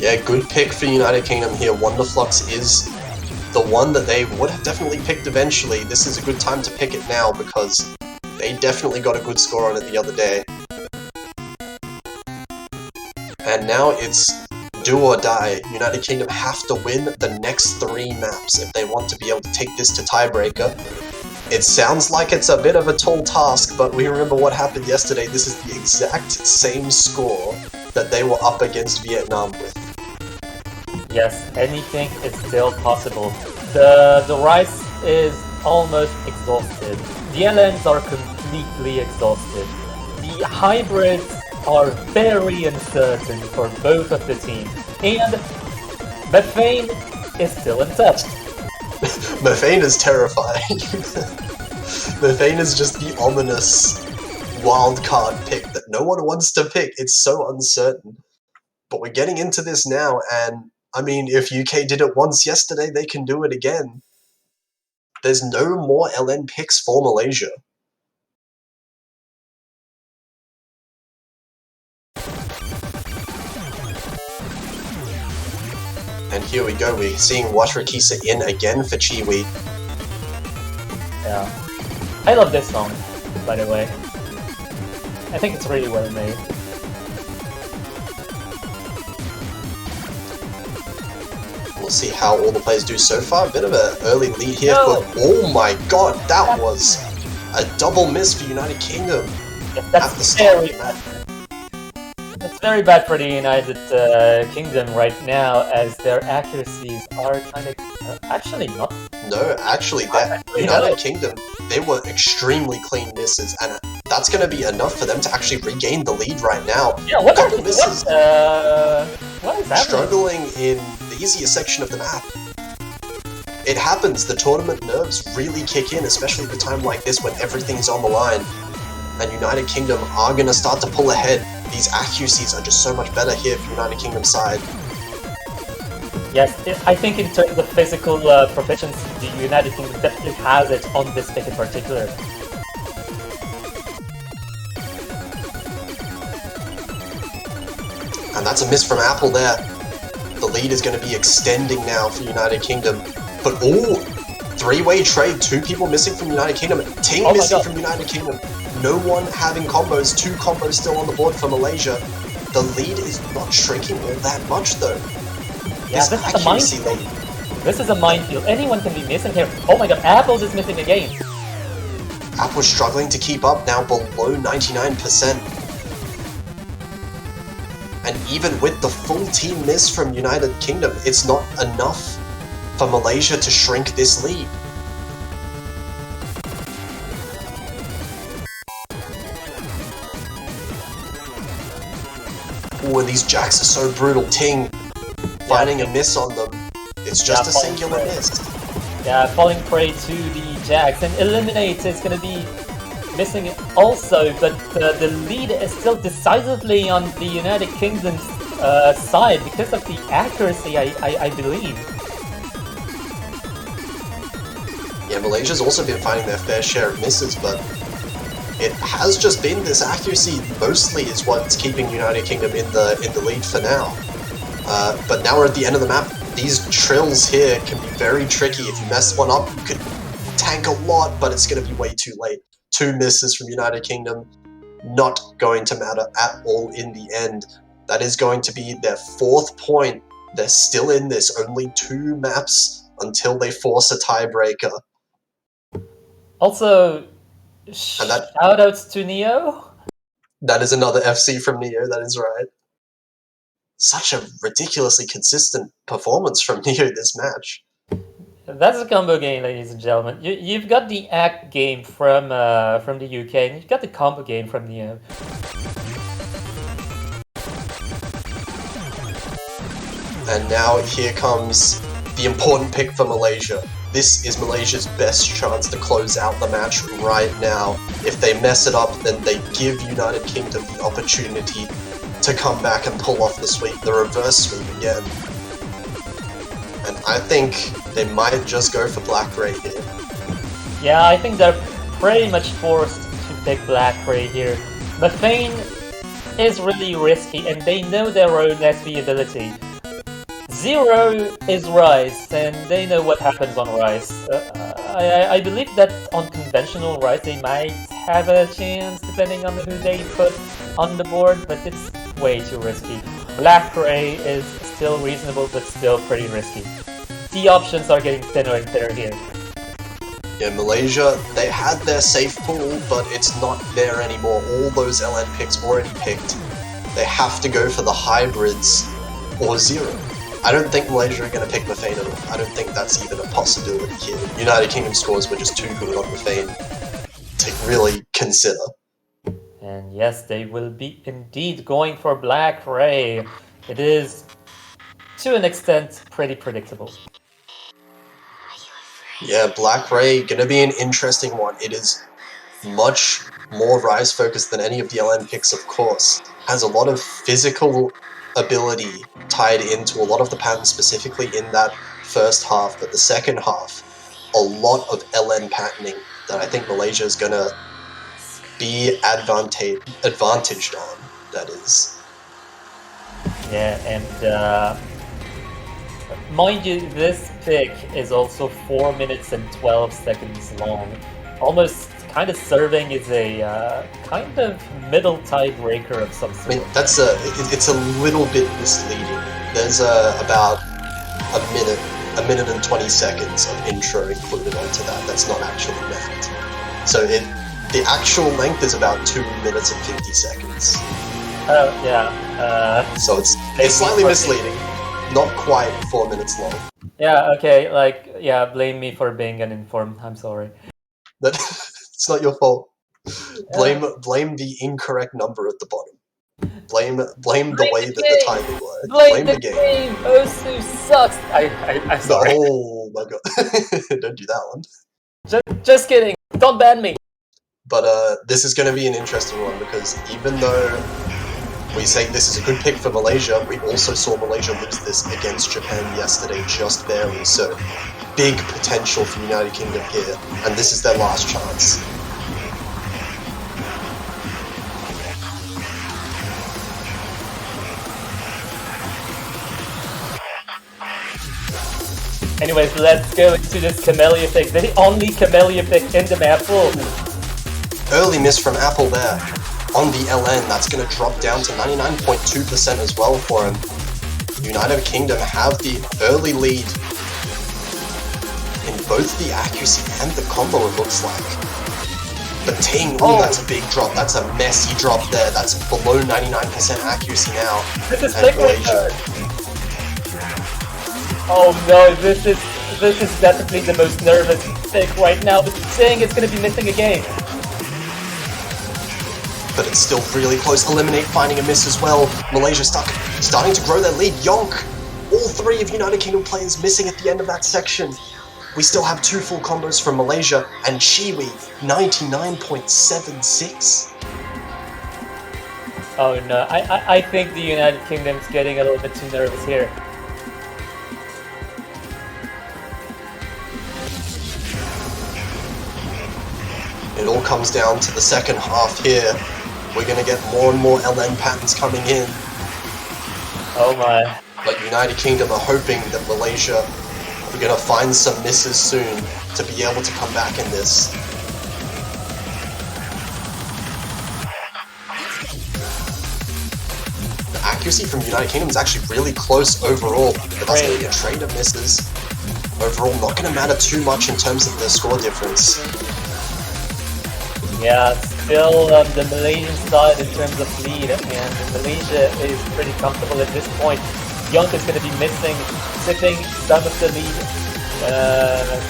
Yeah, good pick for United Kingdom here. Wonderflux is the one that they would have definitely picked eventually. This is a good time to pick it now because they definitely got a good score on it the other day. And now it's do or die. United Kingdom have to win the next 3 maps if they want to be able to take this to tiebreaker. It sounds like it's a bit of a tall task, but we remember what happened yesterday. This is the exact same score that they were up against Vietnam with. Yes, anything is still possible. The Rice is almost exhausted. The LNs are completely exhausted. The hybrids are very uncertain for both of the teams. And Methane is still untouched. Methane is terrifying. Methane is just the ominous wildcard pick that no one wants to pick. It's so uncertain. But we're getting into this now, and I mean, if UK did it once yesterday, they can do it again. There's no more LN picks for Malaysia. And here we go, we're seeing Watrakisa in again for Chiwi. Yeah. I love this song, by the way. I think it's really well made. We'll see how all the players do so far. A bit of an early lead here, No. but oh my god, that was a double miss for United Kingdom Yeah, at the that's start of very the bad. match. It's very bad for the United Kingdom right now, as their accuracies are kind of actually not. No, actually, that United Kingdom, they were extremely clean misses, and that's going to be enough for them to actually regain the lead right now. Yeah, what Double misses. what is happening? Struggling in the easier section of the map. It happens, the tournament nerves really kick in, especially at a time like this when everything's on the line. And United Kingdom are going to start to pull ahead. These accuracies are just so much better here for United Kingdom's side. Yes, I think in terms of physical proficiency, the United Kingdom definitely has it on this pick in particular. And that's a miss from Apple there. The lead is going to be extending now for United Kingdom. But ooh, 3-way trade, 2 people missing from United Kingdom. Ting Oh my missing God. from United Kingdom. No one having combos, 2 combos still on the board for Malaysia. The lead is not shrinking all that much though. Yeah, this is a accuracy minefield. lead. This is a minefield. Anyone can be missing here. Oh my god, Apples is missing again. Apple's struggling to keep up now below 99%. And even with the full team miss from United Kingdom, it's not enough for Malaysia to shrink this lead. Ooh, and these jacks are so brutal. Ting finding a miss on them. It's just Yeah, a falling singular prey. miss. Yeah, falling prey to the Jags, and Eliminate is gonna be missing it also, but the lead is still decisively on the United Kingdom's side because of the accuracy, I believe. Yeah, Malaysia's also been finding their fair share of misses, but it has just been this accuracy mostly is what's keeping United Kingdom in the lead for now. But now we're at the end of the map. These trills here can be very tricky. If you mess one up, you could tank a lot, but it's going to be way too late. 2 misses from United Kingdom, not going to matter at all in the end. That is going to be their 4th point. They're still in this, only 2 maps until they force a tiebreaker. Also, that- shoutouts to Neo. That is another FC from Neo, that is right. Such a ridiculously consistent performance from Neo this match. That's a combo game, ladies and gentlemen. You've got the act game from the UK, and you've got the combo game from Neo. And now here comes the important pick for Malaysia. This is Malaysia's best chance to close out the match right now. If they mess it up, then they give United Kingdom the opportunity to come back and pull off the sweep, the reverse sweep again. And I think they might just go for Black Ray here. Yeah, I think they're pretty much forced to pick Black Ray here. Methane is really risky, and they know their own SV ability. Zero is Rice, and they know what happens on Rice. I believe that on conventional Rice they might have a chance, depending on who they put on the board, but it's way too risky. Black Ray is still reasonable, but still pretty risky. The options are getting thinner and thinner here. Yeah, Malaysia, they had their safe pool, but it's not there anymore. All those LN picks already picked. They have to go for the hybrids or Zero. I don't think Malaysia are going to pick Methane at all. I don't think that's even a possibility here. United Kingdom scores were just too good on Methane to really consider. And yes, they will be indeed going for Black Ray. It is, to an extent, pretty predictable. Yeah, Black Ray, gonna be an interesting one. It is much more Rise focused than any of the LN picks, of course. Has a lot of physical ability tied into a lot of the patterns, specifically in that first half, but the second half, a lot of LN patterning that I think Malaysia is gonna be advantaged on, that is. Yeah, and mind you, this pick is also 4 minutes and 12 seconds long. Almost kind of serving as a kind of middle tiebreaker of some sort. I mean, it's a little bit misleading. There's about a minute and 20 seconds of intro included onto that. That's not actually meant. So the actual length is about 2 minutes and 50 seconds. Oh, yeah. So it's slightly misleading. Not quite 4 minutes long. Yeah, okay, yeah, blame me for being uninformed. I'm sorry. It's not your fault. Blame the incorrect number at the bottom. Blame the way that the timing worked. Blame the game. Osu sucks. I'm sorry. Oh my god. Don't do that one. Just kidding. Don't ban me. But this is going to be an interesting one because even though we say this is a good pick for Malaysia, we also saw Malaysia lose this against Japan yesterday just barely, so big potential for United Kingdom here, and this is their last chance. Anyways, let's go into this Camellia pick, the only Camellia pick in the map pool. Early miss from Apple there. On the LN, that's going to drop down to 99.2% as well for him. United Kingdom have the early lead in both the accuracy and the combo, it looks like. But Ting, that's a big drop. That's a messy drop there. That's below 99% accuracy now. This is Malaysia. Oh no, this is definitely the most nervous pick right now. But Ting is going to be missing a game. But it's still really close. Eliminate finding a miss as well. Malaysia starting to grow their lead. Yonk! All three of United Kingdom players missing at the end of that section. We still have 2 full combos from Malaysia, and Chiwi, 99.76. Oh no, I think the United Kingdom's getting a little bit too nervous here. It all comes down to the second half here. We're going to get more and more LN patterns coming in. Oh my. But United Kingdom are hoping that Malaysia are going to find some misses soon to be able to come back in this. The accuracy from United Kingdom is actually really close overall, but that's going to be a trade of misses. Overall, not going to matter too much in terms of the score difference. Yeah, still the Malaysian side in terms of lead, and Malaysia is pretty comfortable at this point. Yonk is going to be sipping some of the lead,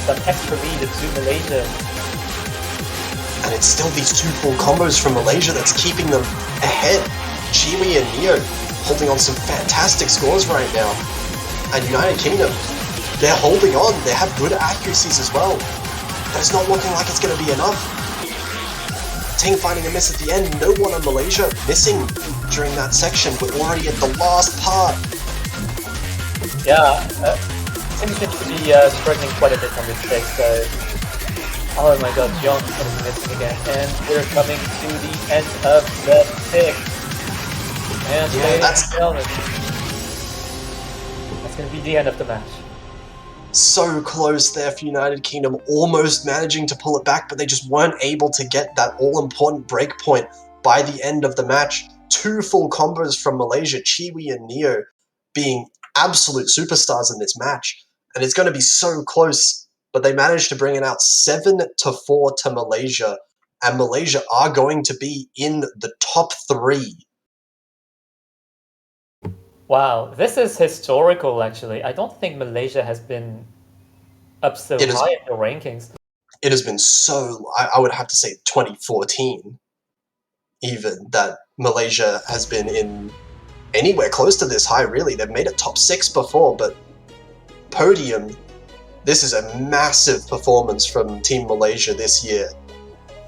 some extra lead to Malaysia. And it's still these 2 full combos from Malaysia that's keeping them ahead. Chiwi and Neo holding on some fantastic scores right now. And United Kingdom, they're holding on. They have good accuracies as well. But it's not looking like it's going to be enough. Ting finding a miss at the end, no one on Malaysia missing during that section. We're already at the last part. Yeah, Ting seems to be struggling quite a bit on this pick, so Oh my god, Johnson is missing again, and we're coming to the end of the pick. And Yeah, ladies that's- and gentlemen, that's gonna be the end of the match. So close there for United Kingdom, almost managing to pull it back, but they just weren't able to get that all-important break point by the end of the match. 2 full combos from Malaysia, Chiwi and Neo, being absolute superstars in this match. And it's going to be so close, but they managed to bring it out 7-4 to Malaysia, and Malaysia are going to be in the top 3. Wow, this is historical actually. I don't think Malaysia has been up so It is- high in the rankings. It has been so, I would have to say 2014, even, that Malaysia has been in anywhere close to this high, really. They've made it top 6 before, but podium, this is a massive performance from Team Malaysia this year.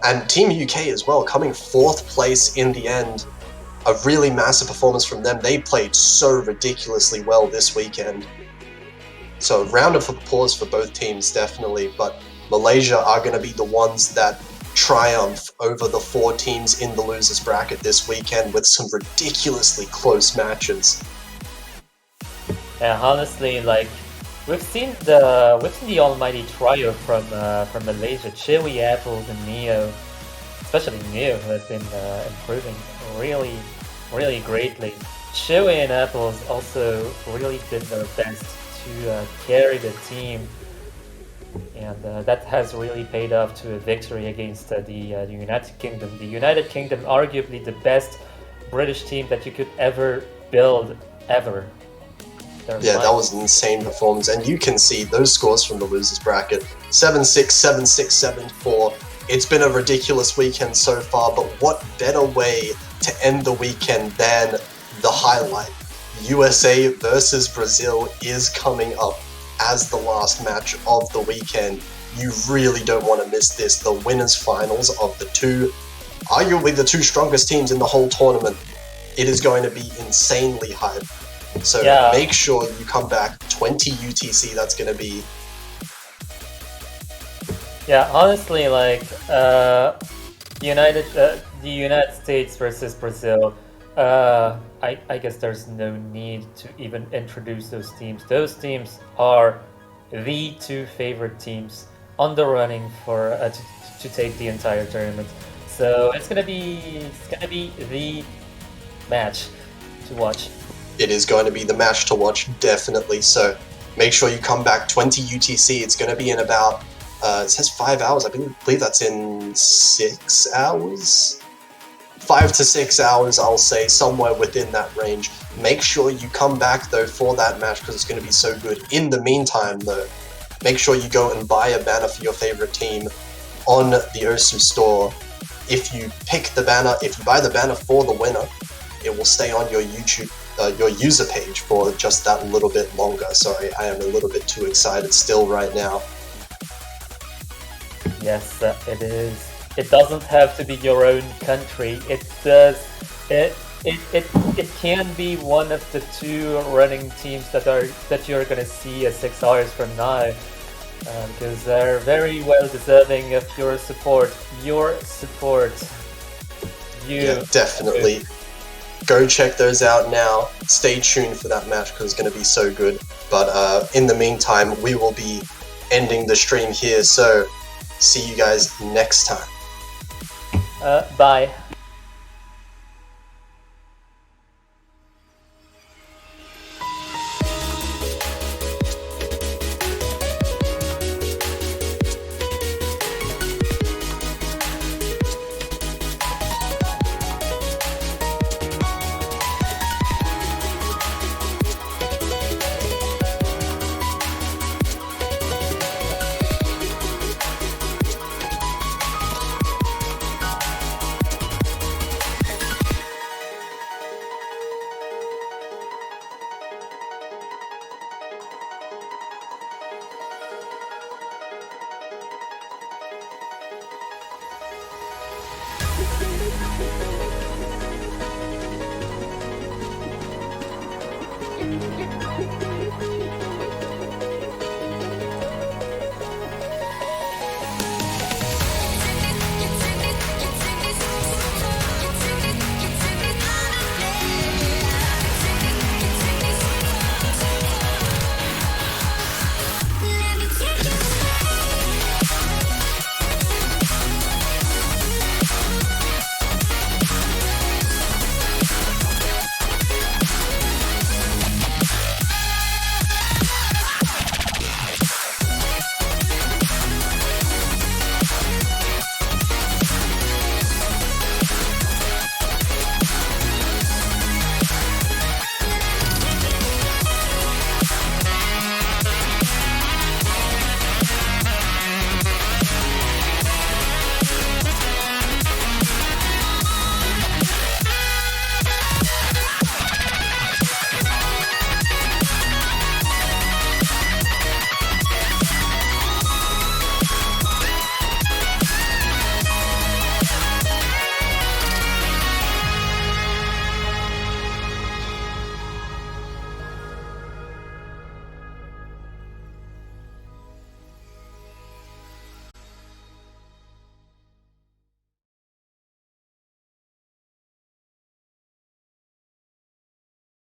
And Team UK as well, coming 4th place in the end. A really massive performance from them. They played so ridiculously well this weekend. So a round of applause for both teams, definitely. But Malaysia are going to be the ones that triumph over the 4 teams in the losers bracket this weekend with some ridiculously close matches. Yeah, honestly, like we've seen the almighty trio from Malaysia, Chewy, Apples, and Neo. Especially Neo, who has been improving really greatly. Chewy and Apples also really did their best to carry the team, and that has really paid off to a victory against the United Kingdom. The United Kingdom, arguably the best British team that you could ever build, ever. Yeah, that was an insane performance, and you can see those scores from the losers bracket: 7-6, 7-6, 7-4. It's been a ridiculous weekend so far, but what better way to end the weekend than the highlight? USA versus Brazil is coming up as the last match of the weekend. You really don't want to miss this. The winners finals of arguably the 2 strongest teams in the whole tournament. It is going to be insanely hype. So yeah, make sure you come back 20 UTC. That's going to be... Yeah, honestly, like the United States versus Brazil, I guess there's no need to even introduce those teams. Those teams are the 2 favorite teams on the running for to take the entire tournament. So it's gonna be the match to watch. It is going to be the match to watch, definitely. So make sure you come back 20 UTC. It's going to be in about, it says 5 hours. I believe that's in 6 hours? 5 to 6 hours, I'll say, somewhere within that range. Make sure you come back, though, for that match, because it's going to be so good. In the meantime, though, make sure you go and buy a banner for your favorite team on the Osu store. If you pick the banner, if you buy the banner for the winner, it will stay on your YouTube, your user page for just that little bit longer. Sorry, I am a little bit too excited still right now. Yes, it is. It doesn't have to be your own country. It does. It can be one of the 2 running teams that you're gonna see 6 hours from now, because they're very well deserving of your support. Yeah, definitely. Go check those out now. Stay tuned for that match because it's going to be so good. But in the meantime, we will be ending the stream here. So see you guys next time. Bye.